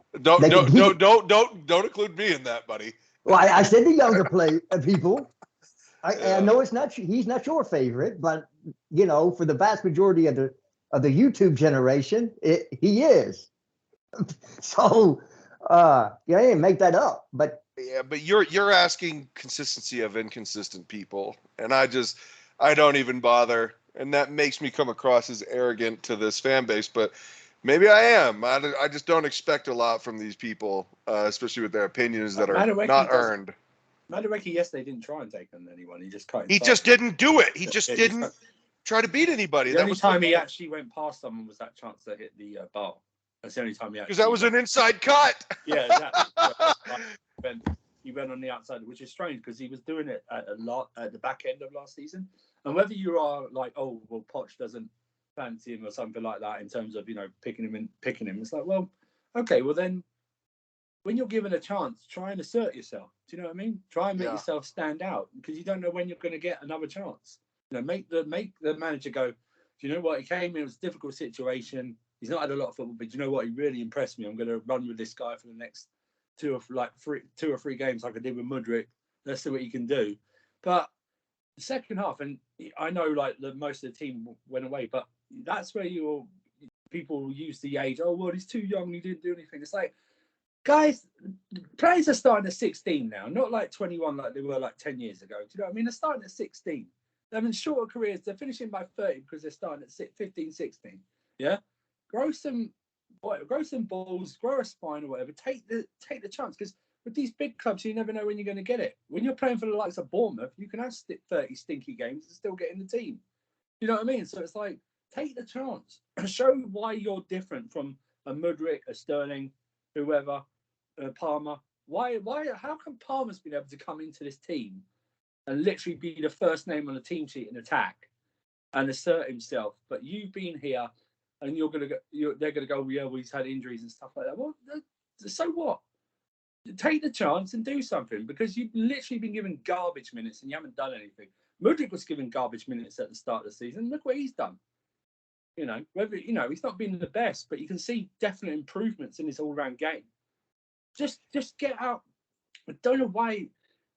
include me in that, buddy. Well, I said the younger people. I know he's not your favorite, but for the vast majority of the YouTube generation, he is. So I didn't make that up, but. Yeah, but you're asking consistency of inconsistent people, and I don't even bother, and that makes me come across as arrogant to this fan base, but maybe I am. I just don't expect a lot from these people, especially with their opinions that are not earned. Madueke yesterday didn't try and take on anyone. He just cut. He just didn't do it. He just didn't try to beat anybody. The only time he actually went past someone was that chance to hit the bar. That's the only time he actually. Because that was an inside cut. Yeah, exactly. He went on the outside, which is strange because he was doing it a lot at the back end of last season. And whether you are like, oh, well, Poch doesn't fancy him or something like that in terms of picking him, it's like, well, okay, well then when you're given a chance, try and assert yourself. Do you know what I mean? Try and make yourself stand out, because you don't know when you're going to get another chance. You know, make the manager go, do you know what? He came in, it was a difficult situation. He's not had a lot of football, but do you know what? He really impressed me. I'm going to run with this guy for the next two or three games, like I did with Mudryk. Let's see what he can do. But the second half, and I know like most of the team went away, but that's where people use the age. Oh well, he's too young. He didn't do anything. It's like, guys, players are starting at 16 now, not like 21 like they were like 10 years ago. Do you know what I mean? They're starting at 16. They're having shorter careers. They're finishing by 30 because they're starting at 15, 16. Yeah, grow some balls, grow a spine or whatever. Take the chance, because with these big clubs, you never know when you're going to get it. When you're playing for the likes of Bournemouth, you can have 30 stinky games and still get in the team. You know what I mean? So it's like, take the chance. Show why you're different from a Mudryk, a Sterling, whoever, Palmer. Why? How come Palmer's been able to come into this team and literally be the first name on the team sheet in attack and assert himself? But you've been here, and they're gonna go, yeah, well, he's had injuries and stuff like that. Well, so what? Take the chance and do something, because you've literally been given garbage minutes and you haven't done anything. Mudryk was given garbage minutes at the start of the season. Look what he's done. You know, he's not been the best, but you can see definite improvements in his all-round game. Just get out. I don't know why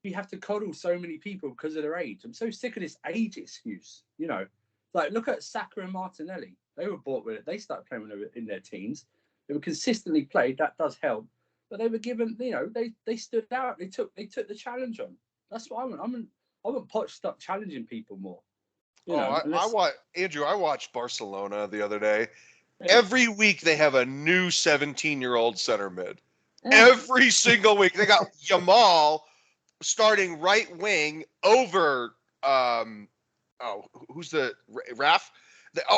we have to coddle so many people because of their age. I'm so sick of this age excuse. You know, like look at Saka and Martinelli. They were bought with it. They started playing when they were in their teens. They were consistently played. That does help. But they were given, you know, they stood out. They took the challenge on. That's what I want. I want Poch to start challenging people more. Andrew, I watched Barcelona the other day. Yeah. Every week they have a new 17-year-old center mid. Every single week. They got Yamal starting right wing over who's the Raf?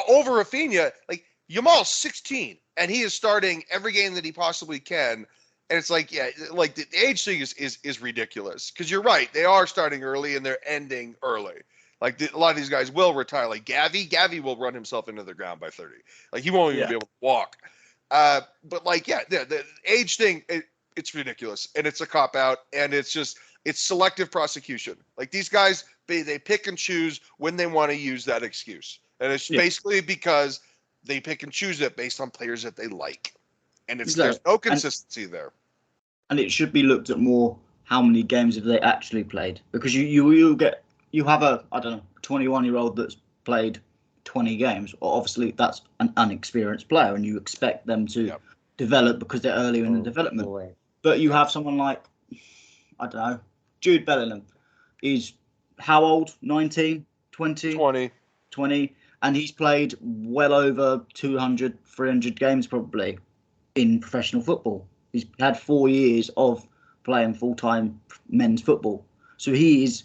Over Rafinha. Like, Yamal's 16 and he is starting every game that he possibly can. And it's like, yeah, like the age thing is ridiculous, because you're right. They are starting early and they're ending early. Like a lot of these guys will retire. Like Gavi will run himself into the ground by 30. Like he won't even be able to walk. But like, yeah, the age thing, it's ridiculous, and it's a cop out, and it's selective prosecution. Like these guys, they pick and choose when they want to use that excuse, and it's basically because they pick and choose it based on players that they like, and there's no consistency there. And it should be looked at more, how many games have they actually played? Because you have a 21-year-old that's played 20 games. Obviously, that's an unexperienced player, and you expect them to develop because they're earlier in the development. Boy. But you have someone like, Jude Bellingham. He's how old? 19, 20? 20. And he's played well over 200, 300 games probably in professional football. He's had 4 years of playing full-time men's football. So he is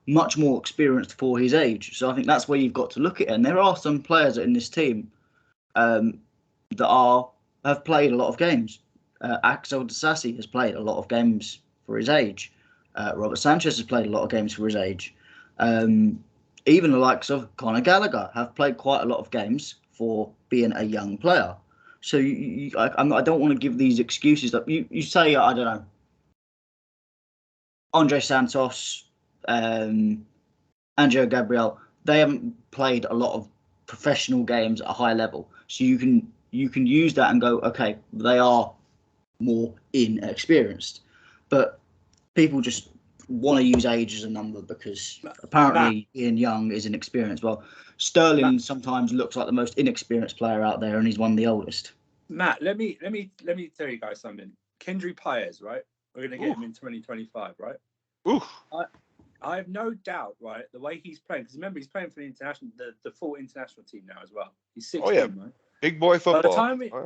much more experienced for his age. So I think that's where you've got to look at it. And there are some players in this team that have played a lot of games. Axel Disasi has played a lot of games for his age. Robert Sanchez has played a lot of games for his age. Even the likes of Conor Gallagher have played quite a lot of games for being a young player. So I don't want to give these excuses that you say, Andre Santos, Angelo Gabriel, they haven't played a lot of professional games at a high level. So you can use that and go, okay, they are more inexperienced. But people just want to use age as a number because apparently Ian Young is inexperienced. Well, Sterling sometimes looks like the most inexperienced player out there, and he's one of the oldest. Matt, let me tell you guys something. Kendry Paez, right? We're going to get him in 2025, right? Oof. I have no doubt, right, the way he's playing, because remember, he's playing for the full international team now as well. He's 16, right? Big boy football.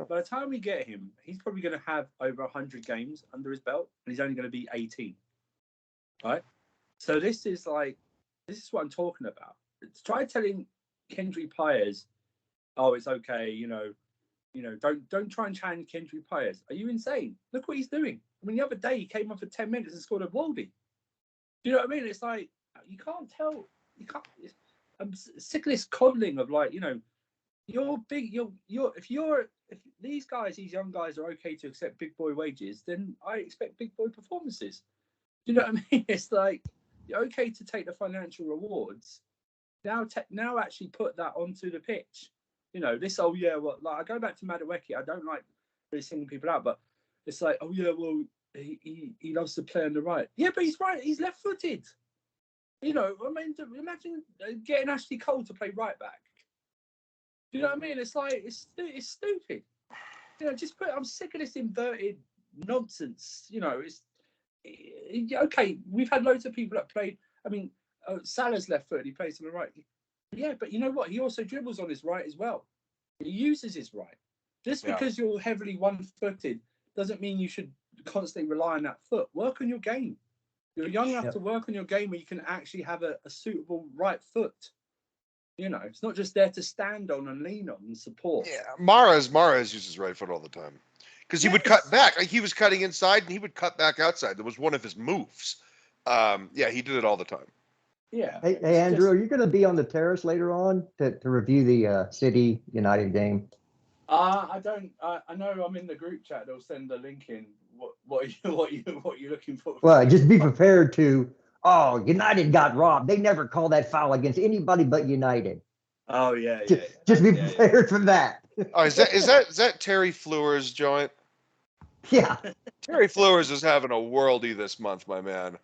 By the time we get him, he's probably going to have over 100 games under his belt, and he's only going to be 18, right? So this is what I'm talking about. Try telling Kendry Paez, oh, it's okay, don't try and challenge Kendry Paez. Are you insane? Look what he's doing. I mean, the other day he came on for 10 minutes and scored a worldie. Do you know what I mean? It's like, you can't tell. I'm sick of this coddling of, like, you're big. If you're if these young guys are okay to accept big boy wages, then I expect big boy performances. Do you know what I mean? It's like, you're okay to take the financial rewards. Now actually put that onto the pitch. You know, this, like I go back to Madueke. I don't like really singling people out, but it's like, he loves to play on the right. Yeah, but he's right. He's left-footed. You know, I mean, imagine getting Ashley Cole to play right back. Do you know what I mean? It's like, it's stupid. You know, I'm sick of this inverted nonsense. You know, it's okay. We've had loads of people that played. I mean, Salah's left-footed. He plays on the right. Yeah, but you know what? He also dribbles on his right as well. He uses his right. Just because you're heavily one-footed doesn't mean you should constantly rely on that foot. Work on your game. You're young enough to work on your game where you can actually have a suitable right foot. You know, it's not just there to stand on and lean on and support. Yeah, Mahrez uses right foot all the time because he would cut back. Like, he was cutting inside and he would cut back outside. That was one of his moves. He did it all the time. Yeah. Hey, Andrew, are you going to be on the terrace later on to review the City United game? I don't. I know I'm in the group chat. They'll send a link in. What are you looking for? Well, just be prepared to. Oh, United got robbed. They never call that foul against anybody but United. Oh yeah. Just be prepared for that. Oh, is that Terry Fleur's joint? Yeah. Terry Fleurs is having a worldie this month, my man.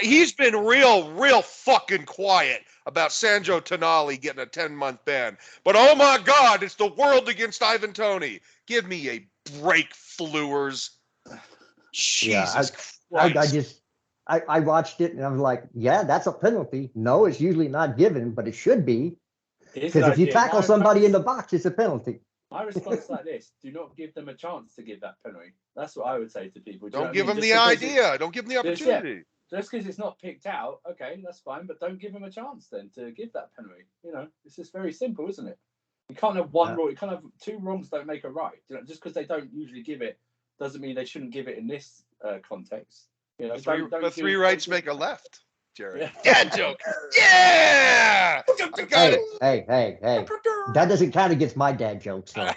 He's been real fucking quiet about Sandro Tonali getting a 10-month ban. But oh my God, it's the world against Ivan Toney. Give me a break, Fleurs. Jesus Christ. I watched it and I was like, yeah, that's a penalty. No, it's usually not given, but it should be. Because if you tackle somebody in the box, it's a penalty. My response is like this: do not give them a chance to give that penalty. That's what I would say to people. Don't give them the idea. Don't give them the opportunity. Just because it's not picked out, okay, that's fine. But don't give them a chance then to give that penalty. You know, it's just very simple, isn't it? You can't have one wrong. You can't have two wrongs don't make a right. You know, just because they don't usually give it doesn't mean they shouldn't give it in this context. You know, three rights make a left. Jared. Yeah. Dad joke. Yeah. I got it. Hey. That doesn't count against my dad jokes. So.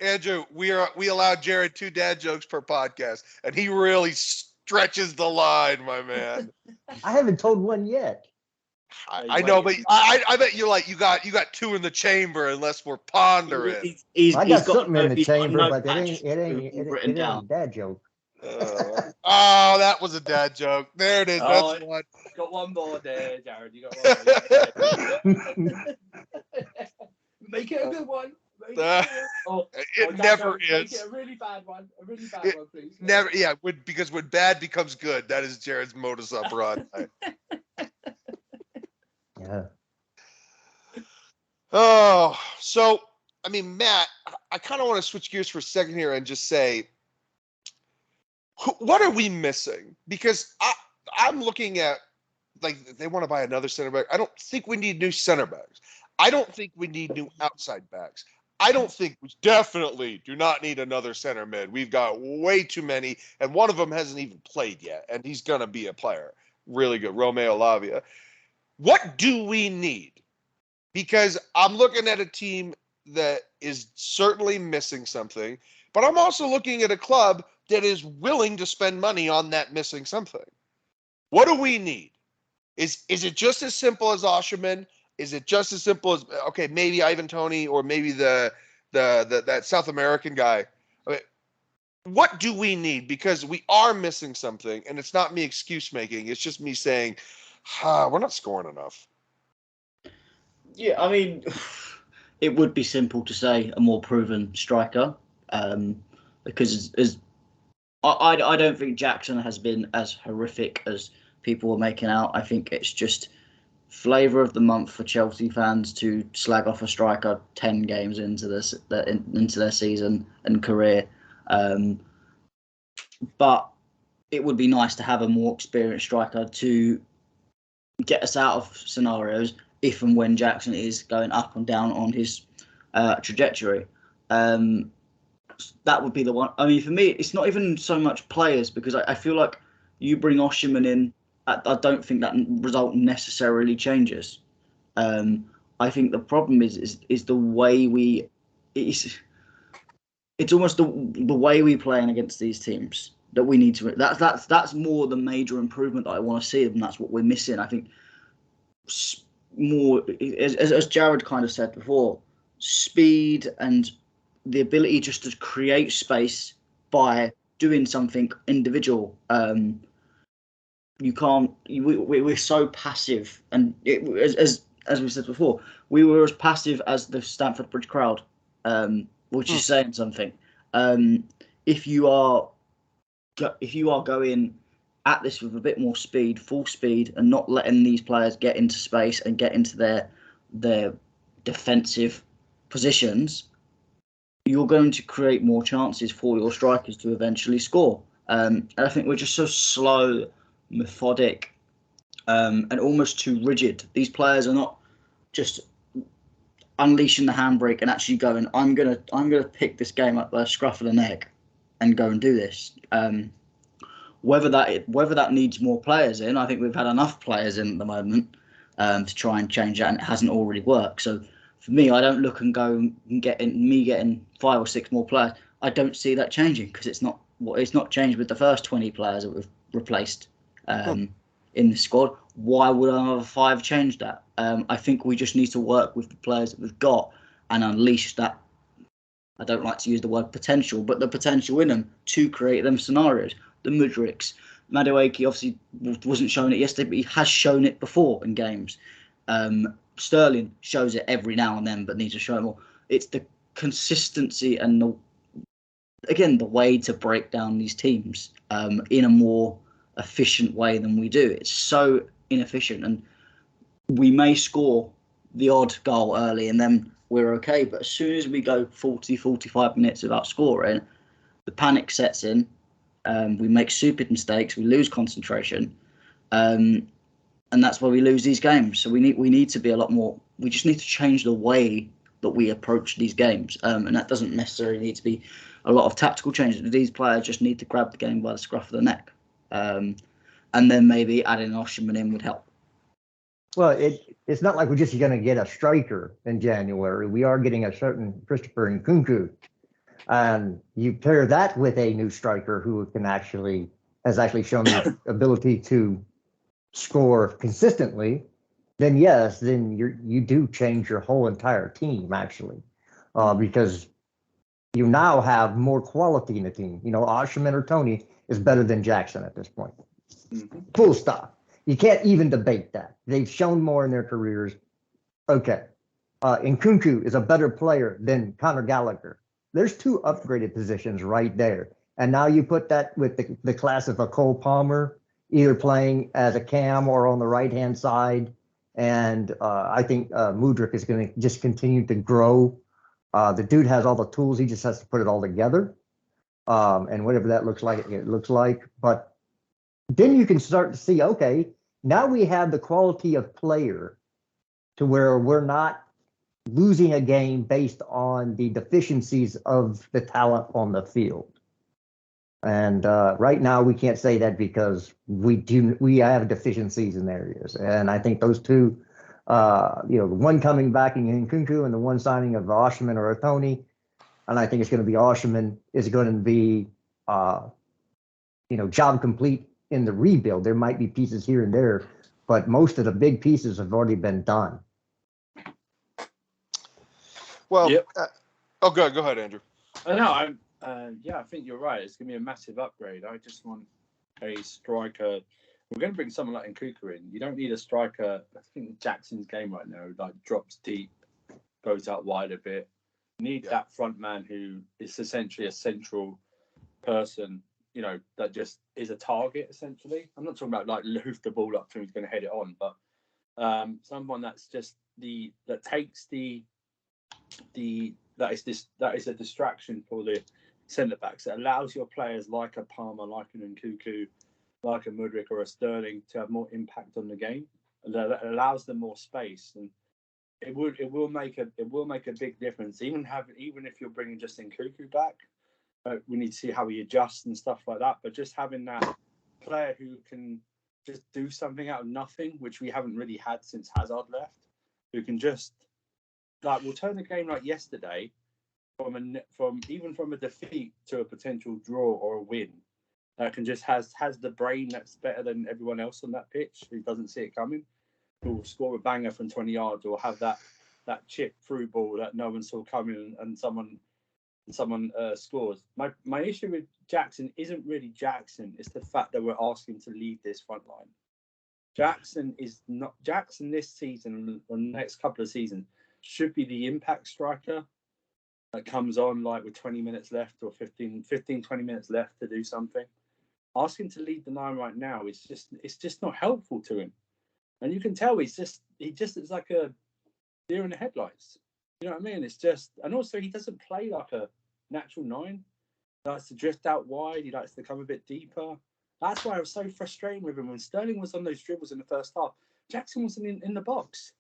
Andrew, we allowed Jared 2 dad jokes per podcast, and he really stretches the line, my man. I haven't told one yet. I know, but I bet you got 2 in the chamber unless we're pondering. I got something in the chamber, but it ain't a dad joke. Oh, that was a dad joke. There it is. That's one. Got one more there, Jared. You got one more. Make it a good one. It never is. Make it a really bad one. A really bad one, please. Never. Yeah, because when bad becomes good, that is Jared's modus operandi. Yeah. Oh, so I mean, Matt, I kind of want to switch gears for a second here and just say, what are we missing? Because I'm looking at, like, they want to buy another center back. I don't think we need new center backs. I don't think we need new outside backs. I don't think we definitely do not need another center mid. We've got way too many, and one of them hasn't even played yet, and he's going to be a player. Really good, Romeo Lavia. What do we need? Because I'm looking at a team that is certainly missing something, but I'm also looking at a club that is willing to spend money on that missing something. What do we need? Is it just as simple as Osherman? Is it just as simple as, okay, maybe Ivan Toney or maybe that South American guy? I mean, what do we need? Because we are missing something, and it's not me excuse making. It's just me saying, we're not scoring enough. Yeah, I mean, it would be simple to say a more proven striker, because I don't think Jackson has been as horrific as people were making out. I think it's just flavour of the month for Chelsea fans to slag off a striker 10 games into their season and career. But it would be nice to have a more experienced striker to get us out of scenarios if and when Jackson is going up and down on his trajectory. That would be the one. I mean, for me, it's not even so much players, because I feel like you bring Osherman in, I don't think that result necessarily changes. I think the problem is the way we it's almost the way we play against these teams that we need to. That's more the major improvement that I want to see, and that's what we're missing. I think more, as Jared kind of said before, speed and the ability just to create space by doing something individual. You can't. We're so passive, and as we said before, we were as passive as the Stamford Bridge crowd, which is saying something. If you are going at this with a bit more speed, full speed, and not letting these players get into space and get into their defensive positions, you're going to create more chances for your strikers to eventually score. And I think we're just so slow, methodic, and almost too rigid. These players are not just unleashing the handbrake and actually going, I'm gonna pick this game up by the scruff of the neck and go and do this. Whether that needs more players in, I think we've had enough players in at the moment to try and change that, and it hasn't already worked. So for me, I don't look and go and getting 5 or 6 more players. I don't see that changing because it's not changed with the first 20 players that we've replaced in the squad. Why would another 5 change that? I think we just need to work with the players that we've got and unleash that. I don't like to use the word potential, but the potential in them to create them scenarios. The Mudryks, Madueke obviously wasn't showing it yesterday, but he has shown it before in games. Sterling shows it every now and then, but needs to show it more. It's the consistency and the way to break down these teams in a more efficient way than we do. It's so inefficient, and we may score the odd goal early and then we're okay, but as soon as we go 40, 45 minutes without scoring, the panic sets in. We make stupid mistakes, we lose concentration, and that's why we lose these games. So we need to be a lot more. We just need to change the way that we approach these games, and that doesn't necessarily need to be a lot of tactical changes. These players just need to grab the game by the scruff of the neck, and then maybe adding Osherman in would help. Well, it's not like we're just going to get a striker in January. We are getting a certain Christopher Nkunku. And you pair that with a new striker who has actually shown the ability to score consistently, then yes, then you do change your whole entire team actually, because you now have more quality in the team. Osherman or Tony is better than Jackson at this point. Mm-hmm. Full stop. You can't even debate that. They've shown more in their careers. Okay. Nkunku is a better player than Conor Gallagher. There's 2 upgraded positions right there. And now you put that with the class of a Cole Palmer, either playing as a cam or on the right-hand side. And I think Mudryk is going to just continue to grow. The dude has all the tools. He just has to put it all together. And whatever that looks like, it looks like. But then you can start to see, okay, now we have the quality of player to where we're not losing a game based on the deficiencies of the talent on the field. And right now we can't say that because we have deficiencies in areas. And I think those 2, the one coming back in Nkunku and the one signing of Osherman or Tony, and I think it's going to be Osherman is going to be, job complete in the rebuild. There might be pieces here and there, but most of the big pieces have already been done. Well, yep. Go ahead, Andrew. No, I think you're right. It's going to be a massive upgrade. I just want a striker. We're going to bring someone like Nkunku in. You don't need a striker. I think Jackson's game right now, drops deep, goes out wide a bit. You need that front man who is essentially a central person, that just is a target, essentially. I'm not talking about hoof the ball up to him, who's going to head it on, but someone that's just that takes that is a distraction for the centre backs. It allows your players like a Palmer, like an Nkunku, like a Mudryk or a Sterling to have more impact on the game. That allows them more space, and it will make a big difference. Even if you're bringing just Nkunku back, we need to see how he adjusts and stuff like that. But just having that player who can just do something out of nothing, which we haven't really had since Hazard left, who can just we'll turn the game like yesterday. from a defeat to a potential draw or a win, that can just has the brain that's better than everyone else on that pitch, who doesn't see it coming, who will score a banger from 20 yards or have that chip through ball that no one saw coming and someone scores. My issue with Jackson isn't really Jackson, it's the fact that we're asking to lead this front line. Jackson this season or the next couple of seasons should be the impact striker that comes on like with 20 minutes left or 15, 20 minutes left to do something. Asking to lead the line right now it's just not helpful to him. And you can tell he just is like a deer in the headlights. You know what I mean? It's just, and also he doesn't play like a natural 9. He likes to drift out wide, he likes to come a bit deeper. That's why I was so frustrated with him when Sterling was on those dribbles in the first half. Jackson wasn't in the box.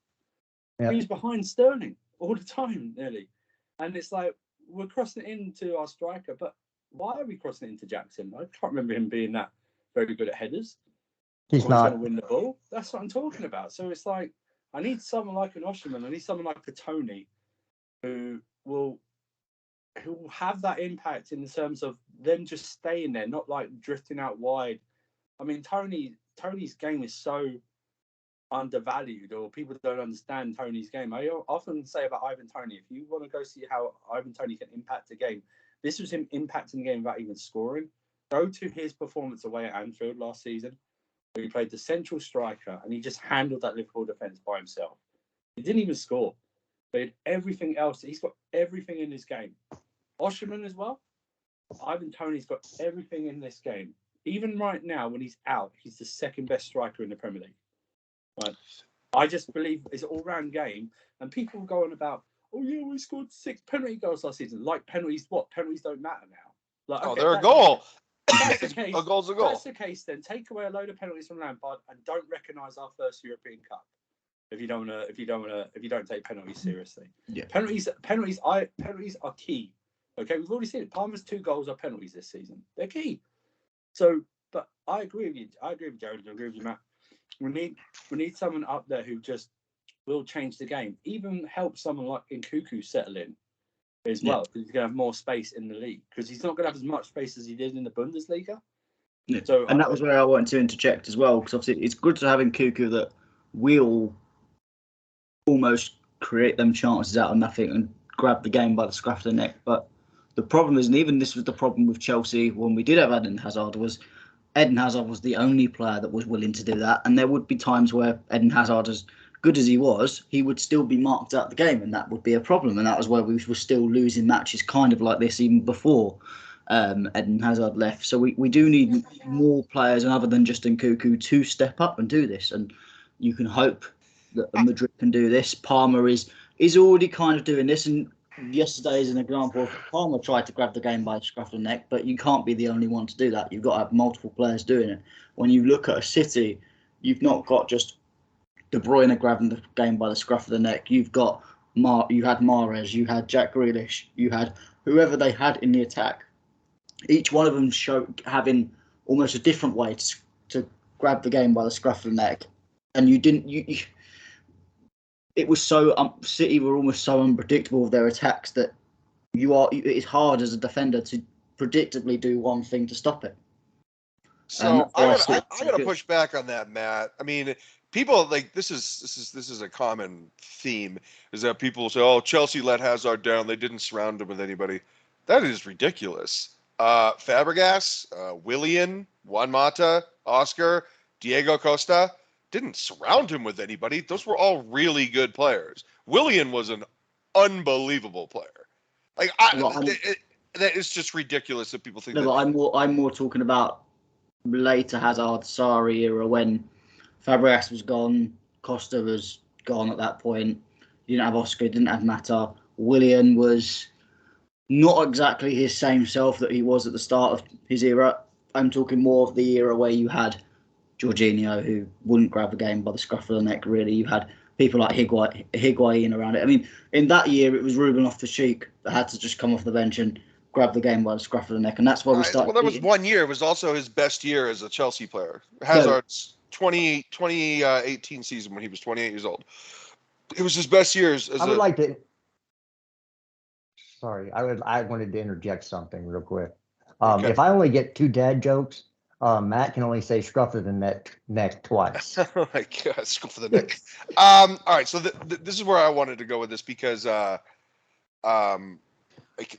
Yeah. He was behind Sterling all the time, nearly. And it's like, we're crossing it into our striker, but why are we crossing it into Jackson? I can't remember him being that very good at headers. He's not going to win the ball. That's what I'm talking about. So it's like, I need someone like an Osherman. I need someone like a Tony who will have that impact in terms of them just staying there, not like drifting out wide. I mean, Tony's game is so undervalued, or people don't understand Tony's game. I often say about Ivan Toney, if you want to go see how Ivan Toney can impact a game, this was him impacting the game without even scoring. Go to his performance away at Anfield last season, where he played the central striker and he just handled that Liverpool defence by himself. He didn't even score. But he had everything else. He's got everything in his game. Osherman as well. Ivan Toney's got everything in this game. Even right now, when he's out, he's the second best striker in the Premier League. Right? I just believe it's an all-round game. And people go on about, oh yeah, we scored 6 penalty goals last season. Like penalties, what? Penalties don't matter now. Like, okay, they're a goal. That's the case. A goal's a goal. That's the case. Then take away a load of penalties from Lampard and don't recognise our first European Cup. If you don't take penalties seriously. Yeah. Penalties are key. Okay, we've already seen it. Palmer's 2 goals are penalties this season. They're key. So, but I agree with you. I agree with Jared. I agree with you, Matt. We need someone up there who just will change the game. Even help someone like Nkuku settle in as well, because he's going to have more space in the league. Because he's not going to have as much space as he did in the Bundesliga. Yeah. So, and that was where I wanted to interject as well, because obviously it's good to have Nkuku that will almost create them chances out of nothing and grab the game by the scruff of the neck. But the problem is, and even this was the problem with Chelsea when we did have Eden Hazard, was Eden Hazard was the only player that was willing to do that. And there would be times where Eden Hazard, as good as he was, he would still be marked out the game, and that would be a problem. And that was where we were still losing matches kind of like this even before Eden Hazard left. So we do need more players other than just Nkuku to step up and do this. And you can hope that Madrid can do this. Palmer is already kind of doing this, and yesterday is an example of Palmer tried to grab the game by the scruff of the neck, but you can't be the only one to do that. You've got to have multiple players doing it. When you look at a City, you've not got just De Bruyne grabbing the game by the scruff of the neck. You've got you had Mahrez, you had Jack Grealish, you had whoever they had in the attack. Each one of them having almost a different way to grab the game by the scruff of the neck, and you didn't. It was so City were almost so unpredictable with their attacks that it's hard as a defender to predictably do one thing to stop it. So I gotta push back on that, Matt. I mean, people like this is a common theme, is that people say, "Oh, Chelsea let Hazard down. They didn't surround him with anybody." That is ridiculous. Fabregas, Willian, Juan Mata, Oscar, Diego Costa didn't surround him with anybody. Those were all really good players. Willian was an unbelievable player. Like that is just ridiculous that people think. No, but I'm more talking about later Hazard, Sarri era when Fabregas was gone, Costa was gone at that point. You didn't have Oscar, didn't have Mata. Willian was not exactly his same self that he was at the start of his era. I'm talking more of the era where you had Jorginho, who wouldn't grab the game by the scruff of the neck, really. You had people like Higuain around it. I mean, in that year, it was Ruben Loftus-Cheek that had to just come off the bench and grab the game by the scruff of the neck, and that's why we started. Well, that was 1 year. It was also his best year as a Chelsea player. Hazard's 2018 season when he was 28 years old. It was his best years. I would like to. sorry. I wanted to interject something real quick. Okay. If I only get 2 dad jokes, Matt can only say "scruff of the neck" twice. Oh my God, scoop for the neck. All right, so this is where I wanted to go with this because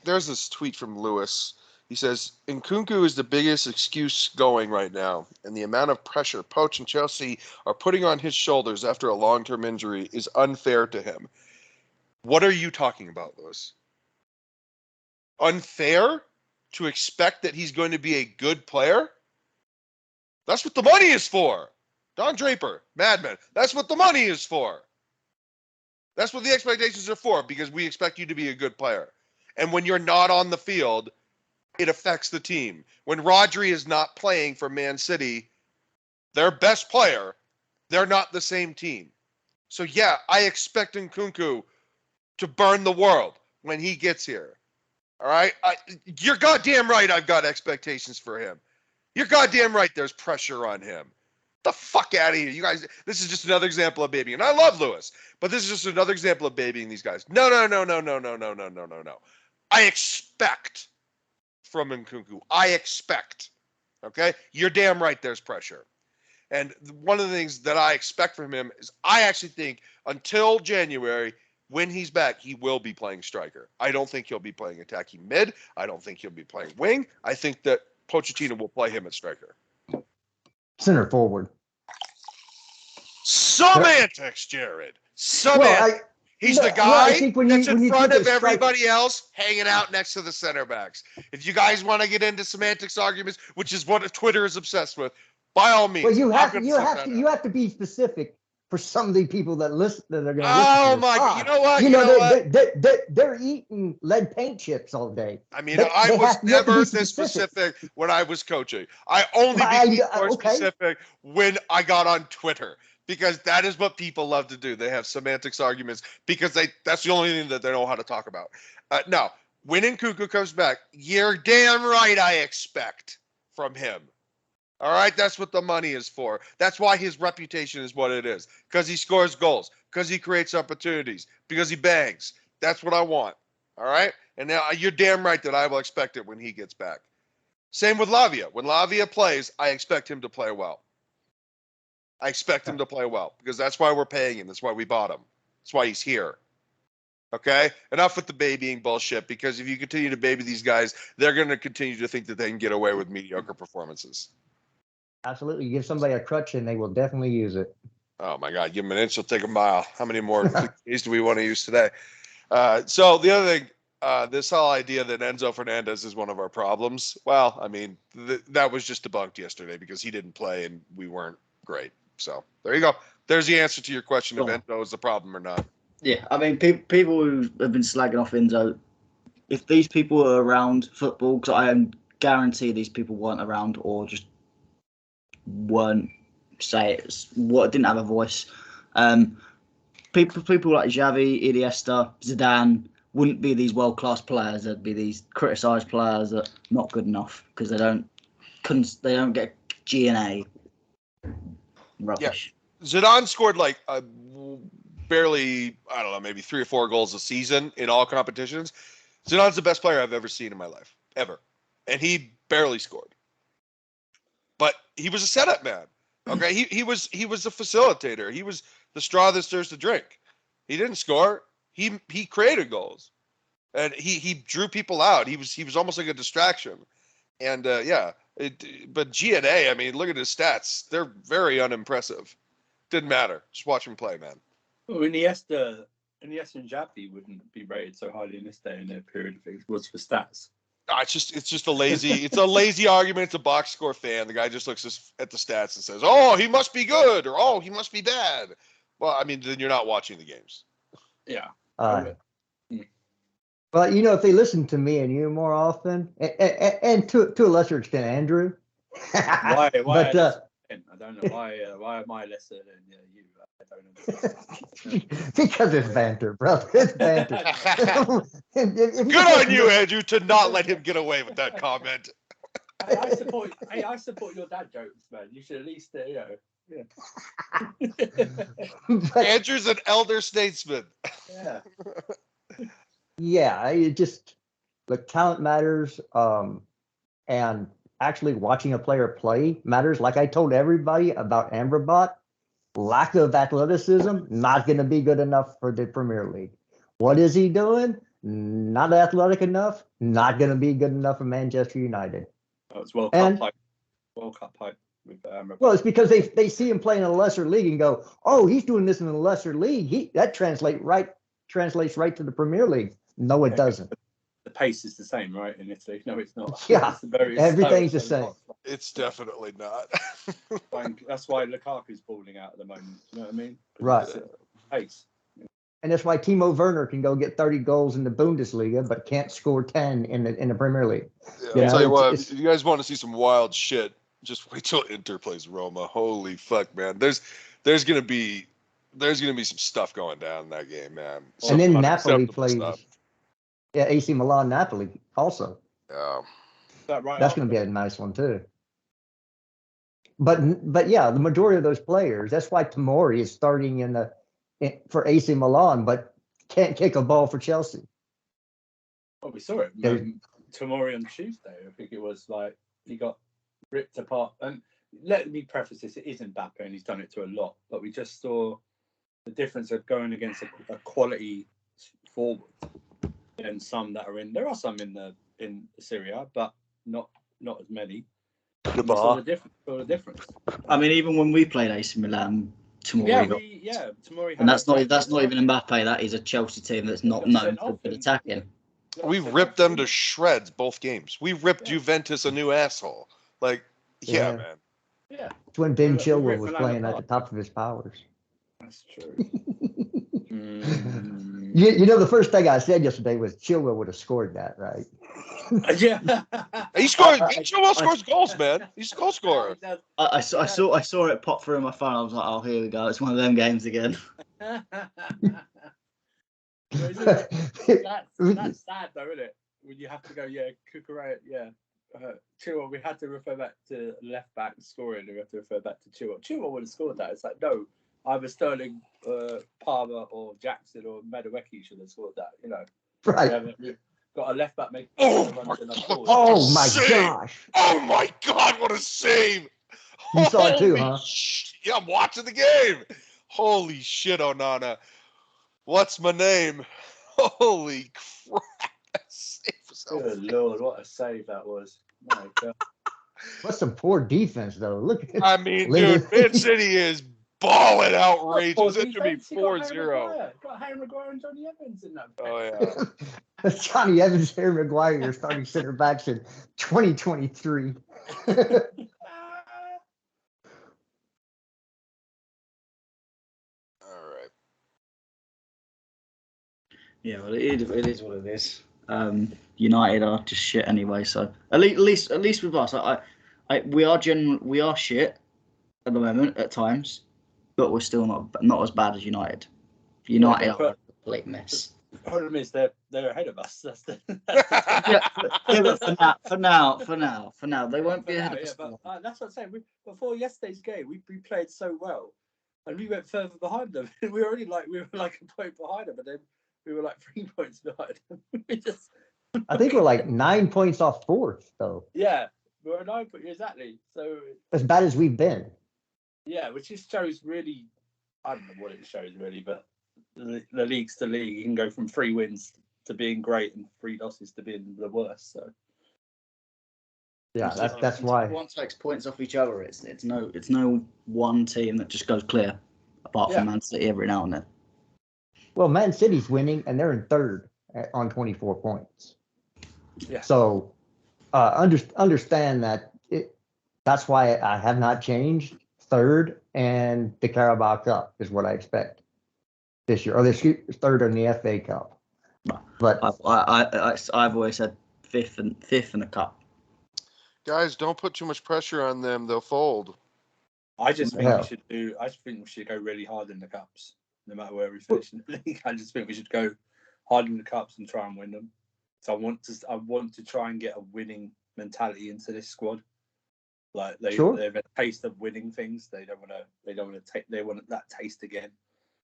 there's this tweet from Lewis. He says, Nkunku is the biggest excuse going right now, and the amount of pressure Poch and Chelsea are putting on his shoulders after a long-term injury is unfair to him. What are you talking about, Lewis? Unfair to expect that he's going to be a good player? That's what the money is for. Don Draper, Mad Men, that's what the money is for. That's what the expectations are for, because we expect you to be a good player. And when you're not on the field, it affects the team. When Rodri is not playing for Man City, their best player, they're not the same team. So yeah, I expect Nkunku to burn the world when he gets here. All right? You're goddamn right I've got expectations for him. You're goddamn right there's pressure on him. The fuck out of here. You guys, this is just another example of babying. And I love Lewis, but this is just another example of babying these guys. No. I expect from Nkunku. I expect. Okay? You're damn right there's pressure. And one of the things that I expect from him is I actually think until January, when he's back, he will be playing striker. I don't think he'll be playing attacking mid. I don't think he'll be playing wing. I think that Pochettino will play him at striker. Center forward. Semantics, Jared. Semantics. Well, He's the I guy think when that's you in front think of of strike- everybody else hanging out next to the center backs. If you guys want to get into semantics arguments, which is what Twitter is obsessed with, by all means. Well, you I'm have gonna to set that up. you have to be specific for some of the people that listen that are going to Oh listen. my God! You know what? You know what? They're eating lead paint chips all day. I mean, They I was have to never be this specific when I was coaching. I only Well, became more okay. specific when I got on Twitter, because that is what people love to do. They have semantics arguments because that's the only thing that they know how to talk about. Now, when Nkunku comes back, you're damn right I expect from him. All right, that's what the money is for. That's why his reputation is what it is, because he scores goals, because he creates opportunities, because he bangs. That's what I want. All right, and now you're damn right that I will expect it when he gets back. Same with Lavia. When Lavia plays, I expect him to play well. I expect him to play well because that's why we're paying him. That's why we bought him. That's why he's here. Okay? Enough with the babying bullshit, because if you continue to baby these guys, they're going to continue to think that they can get away with mediocre performances. Absolutely. You give somebody a crutch and they will definitely use it. Oh, my God. Give them an inch, they'll take a mile. How many more cliches do we want to use today? So the other thing, this whole idea that Enzo Fernandez is one of our problems, well, I mean, that was just debunked yesterday because he didn't play and we weren't great. So there you go. There's the answer to your question if Enzo is the problem or not. Yeah, I mean, people who have been slagging off Enzo, if these people were around football, because I guarantee these people weren't around or just weren't, didn't have a voice. People like Xavi, Iniesta, Zidane wouldn't be these world-class players. They'd be these criticised players that are not good enough because they don't get G&A. Rubbish. Yeah. Zidane scored like barely, I don't know, maybe 3 or 4 goals a season in all competitions. Zidane's the best player I've ever seen in my life, ever. And he barely scored. But he was a setup man. Okay, he was a facilitator. He was the straw that stirs the drink. He didn't score. He created goals. And he drew people out. He was almost like a distraction. And but G&A, I mean, look at his stats. They're very unimpressive. Didn't matter. Just watch him play, man. Well, Iniesta and Xavi wouldn't be rated so highly in this day and period if it was for stats. It's just a lazy argument. It's a box score fan. The guy just looks at the stats and says, "Oh, he must be good," or "Oh, he must be bad." Well, I mean, then you're not watching the games. Yeah. But if they listen to me and you more often, and to a lesser extent, Andrew. Why? But, I don't know why am I lesser than you? I don't understand. Because it's banter, brother. It's banter. Good on you, Andrew, to not let him get away with that comment. I support your dad jokes, man. You should at least, Yeah. Andrew's an elder statesman. Yeah. Yeah, it just the talent matters, and actually watching a player play matters. Like I told everybody about Amrabat, lack of athleticism, not going to be good enough for the Premier League. What is he doing? Not athletic enough, not going to be good enough for Manchester United. Oh, it's World And- Cup hype. World Cup hype with Well, it's because they see him playing in a lesser league and go, oh, he's doing this in a lesser league. That translates right to the Premier League. No, it doesn't. The pace is the same, right? In Italy, no, it's not. Yeah, It's very everything's slow, the same. It's definitely not. That's why Lukaku's balling out at the moment. You know what I mean? Right. It's pace. And that's why Timo Werner can go get 30 goals in the Bundesliga, but can't score 10 in the Premier League. Yeah, I'll tell you what, if you guys want to see some wild shit, just wait till Inter plays Roma. Holy fuck, man. There's gonna be some stuff going down in that game, man. And then Napoli Unacceptable plays stuff. AC Milan Napoli also. Yeah. That's going to be a nice one too. But yeah, the majority of those players. That's why Tomori is starting for AC Milan, but can't kick a ball for Chelsea. Oh, we saw it. Tomori on Tuesday, I think it was like he got ripped apart. And let me preface this: it isn't Mbappe, and he's done it to a lot. But we just saw the difference of going against a quality forward and some that are in. There are some in Syria, but not as many. The saw the difference. I mean, even when we played AC Milan, Tomori Tomori. And that's not even Mbappe. That is a Chelsea team that's not known for good attacking. We ripped them to shreds both games. We ripped Juventus a new asshole. Like, yeah, man. Yeah. It's when Ben Chilwell was playing at the top of his powers. That's true. You know, the first thing I said yesterday was Chilwell would have scored that, right? Yeah. He scores. Chilwell scores goals, man. He's a goal scorer. I saw it pop through my phone. I was like, oh, here we go. It's one of them games again. That's sad though, isn't it? When you have to go, Kukurea, Chilwell. We had to refer back to left back scoring. We have to refer back to Chilwell. Chilwell would have scored that. It's like, no, either Sterling, Palmer, or Jackson or Madueke should have scored that. You know, right? We've got a left back making. Oh my gosh! Oh my god! What a save! You saw it too, huh? Yeah, I'm watching the game. Holy shit, Onana. What's my name? Holy crap. That save was so good lord, what a save that was. My god. What's some poor defense though? Look at dude, Man City is balling outrageous. It should be 4-0. Got Harry Maguire and Johnny Evans in that. Oh yeah. Johnny Evans, Harry Maguire starting center backs in 2023. Yeah, well, it is what it is. United are just shit anyway. So at least with us, we are shit at the moment at times, but we're still not as bad as United. United are a complete mess. The problem is they're ahead of us. That's the but for now, they won't be ahead of us. But that's what I'm saying. Before yesterday's game, we played so well, and we went further behind them. we were like a point behind them, but then we were like 3 points behind them. I think we're like 9 points off fourth, though. Yeah, we're 9 points exactly. So as bad as we've been. Yeah, which just shows really. I don't know what it shows really, but the league's the league. You can go from 3 wins to being great and 3 losses to being the worst. So yeah, that's why everyone takes points off each other. It's no one team that just goes clear, apart from Man City every now and then. Well, Man City's winning, and they're in third on 24 points. Yeah. So understand that that's why I have not changed. Third and the Carabao Cup is what I expect this year, or third in the FA Cup. But I've always said fifth in the cup. Guys, don't put too much pressure on them; they'll fold. I just think we should go really hard in the cups, no matter where we finish in the league. I just think we should go hard in the cups and try and win them. So I want to try and get a winning mentality into this squad. Like they've a taste of winning things. They want that taste again.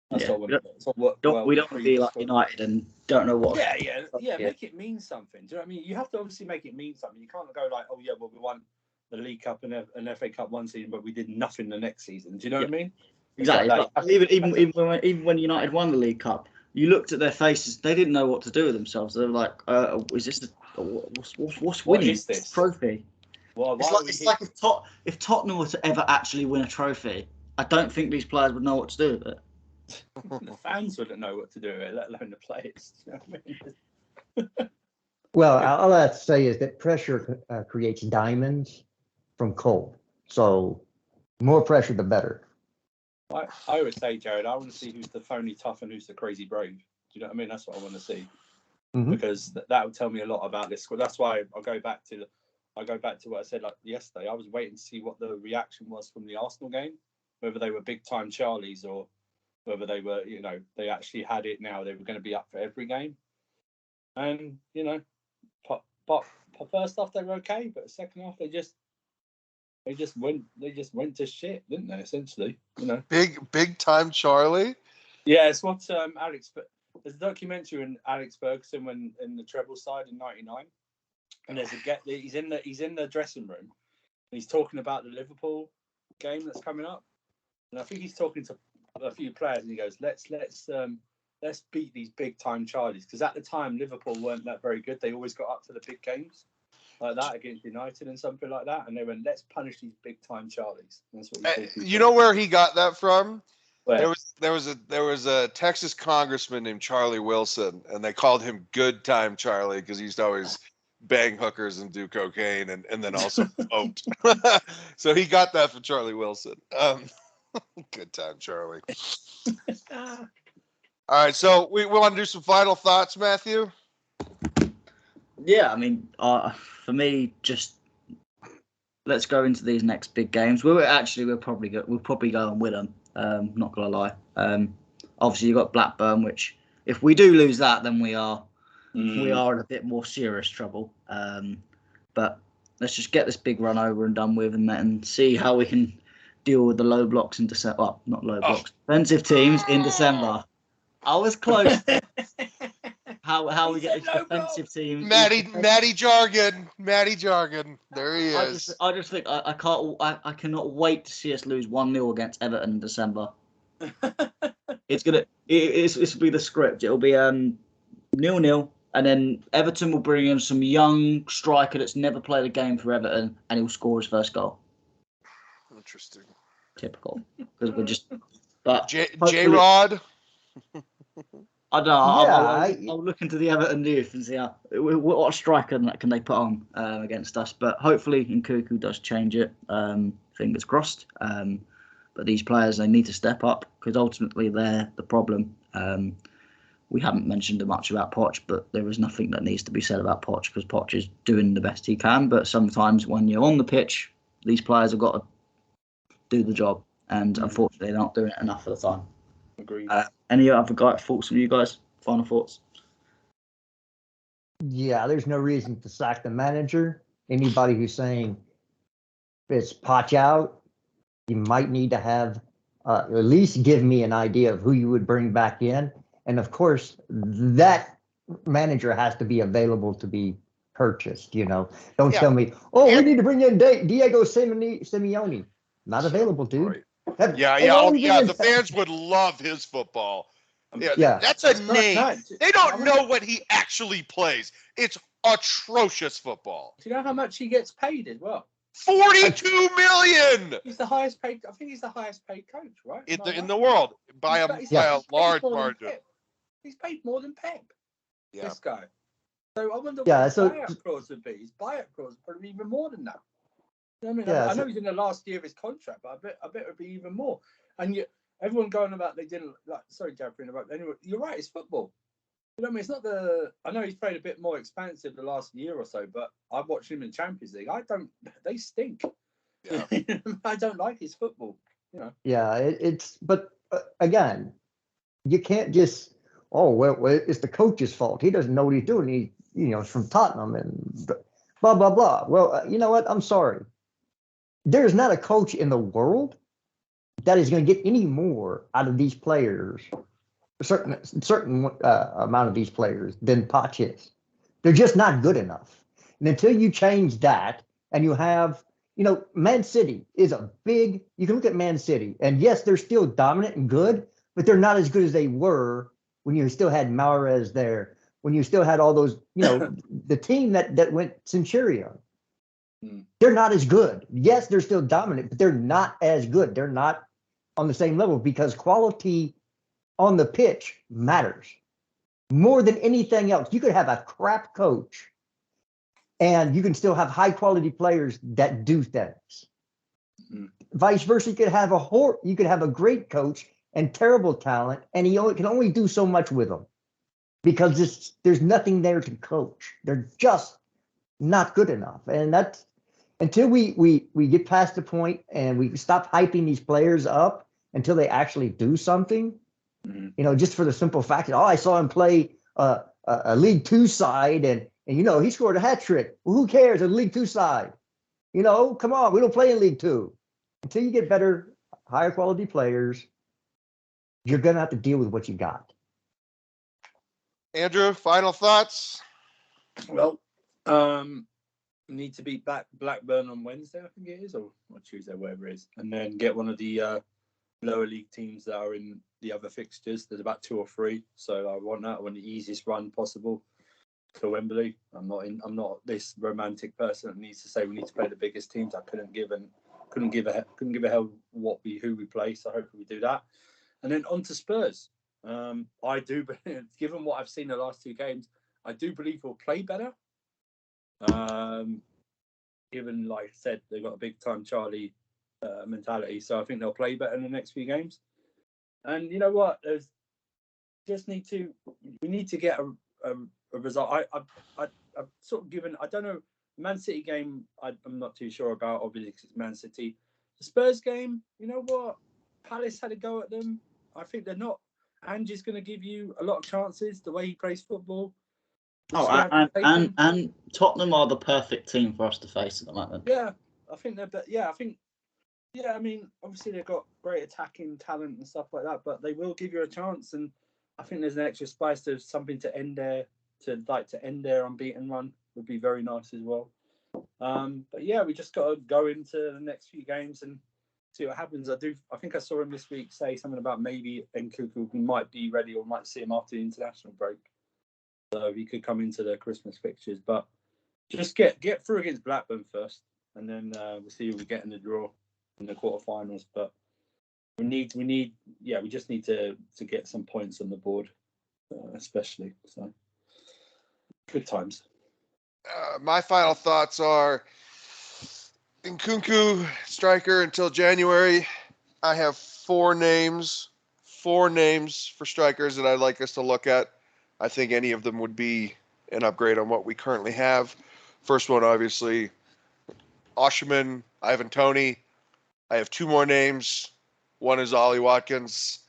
That's Yeah. all. That's all We don't want to be like United and don't know what. Yeah. Make it mean something. Do you know what I mean? You have to obviously make it mean something. You can't go like, oh yeah, well we won the League Cup and an FA Cup one season, but we did nothing the next season. Do you know what I mean? Exactly. Like even when United won the League Cup, you looked at their faces. They didn't know what to do with themselves. They were like, "Is this what's winning? What is this trophy?" Well, It's like if Tottenham were to ever actually win a trophy, I don't think these players would know what to do with it. The fans wouldn't know what to do with it, let alone the players. You know what I mean? Well, all I have to say is that pressure creates diamonds from cold. So more pressure, the better. I would say, Jared, I want to see who's the phony tough and who's the crazy brave. Do you know what I mean? That's what I want to see, because that would tell me a lot about this squad. That's why I go back to what I said like yesterday. I was waiting to see what the reaction was from the Arsenal game, whether they were big time Charlies or whether they were, they actually had it now. They were going to be up for every game, and but first half they were okay, but second half they just went to shit, didn't they? Essentially, Big time Charlie. Yeah, it's what Alex. There's a documentary on Alex Ferguson when in the treble side in '99, and he's in the dressing room, and he's talking about the Liverpool game that's coming up, and I think he's talking to a few players, and he goes, "Let's beat these big time Charlies," because at the time Liverpool weren't that very good. They always got up to the big games like that against United and something like that, and they went, "Let's punish these big time Charlies." That's what you know where he got that from? Where? There was a Texas congressman named Charlie Wilson, and they called him Good Time Charlie because he used to always bang hookers and do cocaine and then also vote. So he got that from Charlie Wilson. Good time Charlie. All right, so we want to do some final thoughts, Matthew. Yeah, I mean, for me, just let's go into these next big games. We'll probably go and win them. Not gonna lie. Obviously you got Blackburn, which if we do lose that, then we are in a bit more serious trouble. But let's just get this big run over and done with, and see how we can deal with the low blocks in December. Well, not low blocks, defensive teams in December. I was close. How we get this defensive team? Matty Jargon. There he is. I just think I cannot wait to see us lose 1-0 against Everton in December. It's gonna be the script. It'll be 0-0, and then Everton will bring in some young striker that's never played a game for Everton, and he'll score his first goal. Interesting. Typical, because we're just. But J-Rod. I don't know. I'll look into the Everton youth and see what striker can they put on against us. But hopefully, Nkunku does change it. Fingers crossed. But these players, they need to step up because ultimately they're the problem. We haven't mentioned much about Poch, but there is nothing that needs to be said about Poch because Poch is doing the best he can. But sometimes when you're on the pitch, these players have got to do the job, and unfortunately, they're not doing it enough of the time. Agreed. Any other thoughts from you guys? Final thoughts? Yeah, there's no reason to sack the manager. Anybody who's saying it's Poch out, you might need to have at least give me an idea of who you would bring back in. And of course, that manager has to be available to be purchased. Don't tell me, we need to bring in Diego Simeone. Not available, dude. Right. The fans would love his football. That's a name. They don't know what he actually plays. It's atrocious football. Do you know how much he gets paid as well? $42 million. He's the highest paid. I think he's the highest paid coach, right? In the world by a large margin. He's paid more than Pep. Yeah. This guy. So I wonder what his buyout clause would be. His buyout clause would probably be even more than that. You know what I mean? I know he's in the last year of his contract, but I bet it'd be even more. And everyone going about they didn't like. Sorry, Jared, for interrupting. Anyway, you're right. It's football. You know what I mean? It's not the. I know he's played a bit more expansive the last year or so, but I've watched him in Champions League. They stink. Yeah. I don't like his football. Yeah, but again, you can't just. It's the coach's fault. He doesn't know what he's doing. He's from Tottenham and blah blah blah. Well, you know what? I'm sorry. There's not a coach in the world that is going to get any more out of these players, a certain amount of these players than Poch is. They're just not good enough. And until you change that, and you have, Man City is a big. You can look at Man City, and yes, they're still dominant and good, but they're not as good as they were when you still had Mahrez there, when you still had all those, the team that went Centurion. They're not as good. Yes, they're still dominant, but they're not as good. They're not on the same level because quality on the pitch matters more than anything else. You could have a crap coach and you can still have high quality players that do things. Vice versa, you could have a great coach and terrible talent, and he can only do so much with them because there's nothing there to coach. They're just not good enough. And that's until we get past the point and we stop hyping these players up until they actually do something. Just for the simple fact that I saw him play a League Two side and he scored a hat trick. Well, who cares? A League Two side. Come on, we don't play in League Two. Until you get better, higher quality players, you're gonna have to deal with what you got. Andrew, final thoughts? Well, we need to beat Blackburn on Wednesday, I think it is, or Tuesday, whatever it is, and then get one of the lower league teams that are in the other fixtures. There's about 2 or 3, so I want the easiest run possible to Wembley. I'm not this romantic person that needs to say we need to play the biggest teams. I couldn't give a hell who we play. So hopefully we do that, and then on to Spurs. I do, given what I've seen the last 2 games, I do believe we'll play better. Given, like I said, they've got a big time Charlie mentality, so I think they'll play better in the next few games. And you know what? We need to get a result. I've sort of given. I don't know. Man City game, I'm not too sure about. Obviously, because it's Man City. The Spurs game, you know what? Palace had a go at them. I think they're not. Ange's going to give you a lot of chances. The way he plays football. And Tottenham are the perfect team for us to face at the moment. Yeah, I think they're. Yeah, I mean, obviously they've got great attacking talent and stuff like that, but they will give you a chance, and I think there's an extra spice to something to end their unbeaten run would be very nice as well. But yeah, we just got to go into the next few games and see what happens. I think I saw him this week say something about maybe Nkunku might be ready or might see him after the international break, so he could come into the Christmas fixtures. But just get through against Blackburn first, and then we'll see who we get in the draw in the quarterfinals. But we just need to get some points on the board, especially. So good times. My final thoughts are Nkunku striker until January. I have 4 names for strikers that I'd like us to look at. I think any of them would be an upgrade on what we currently have. First one, obviously, Osimhen, Ivan Toney. I have 2 more names. One is Ollie Watkins,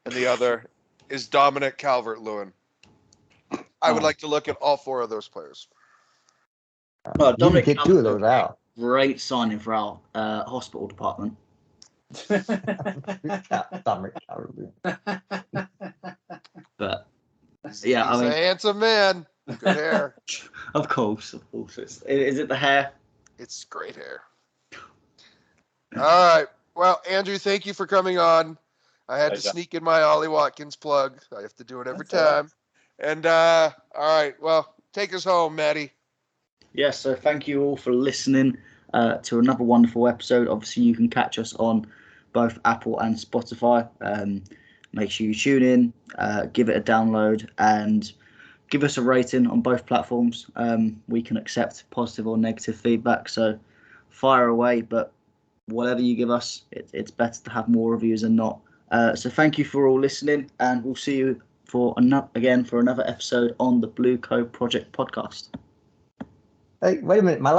and the other is Dominic Calvert-Lewin. I would like to look at all 4 of those players. Well, You can get 2 of those out. Great signing for our hospital department. But yeah, He's a handsome man. Good hair. Of course. Is it the hair? It's great hair. All right. Well, Andrew, thank you for coming on. I had to sneak in my Ollie Watkins plug. I have to do it every time. And all right. Well, take us home, Maddie. Yes. So thank you all for listening to another wonderful episode. Obviously, you can catch us on both Apple and Spotify. Make sure you tune in, give it a download, and give us a rating on both platforms. We can accept positive or negative feedback, so fire away. But whatever you give us, it's better to have more reviews than not. So thank you for all listening, and we'll see you for another episode on the Blue Co Project podcast. Hey, wait a minute. My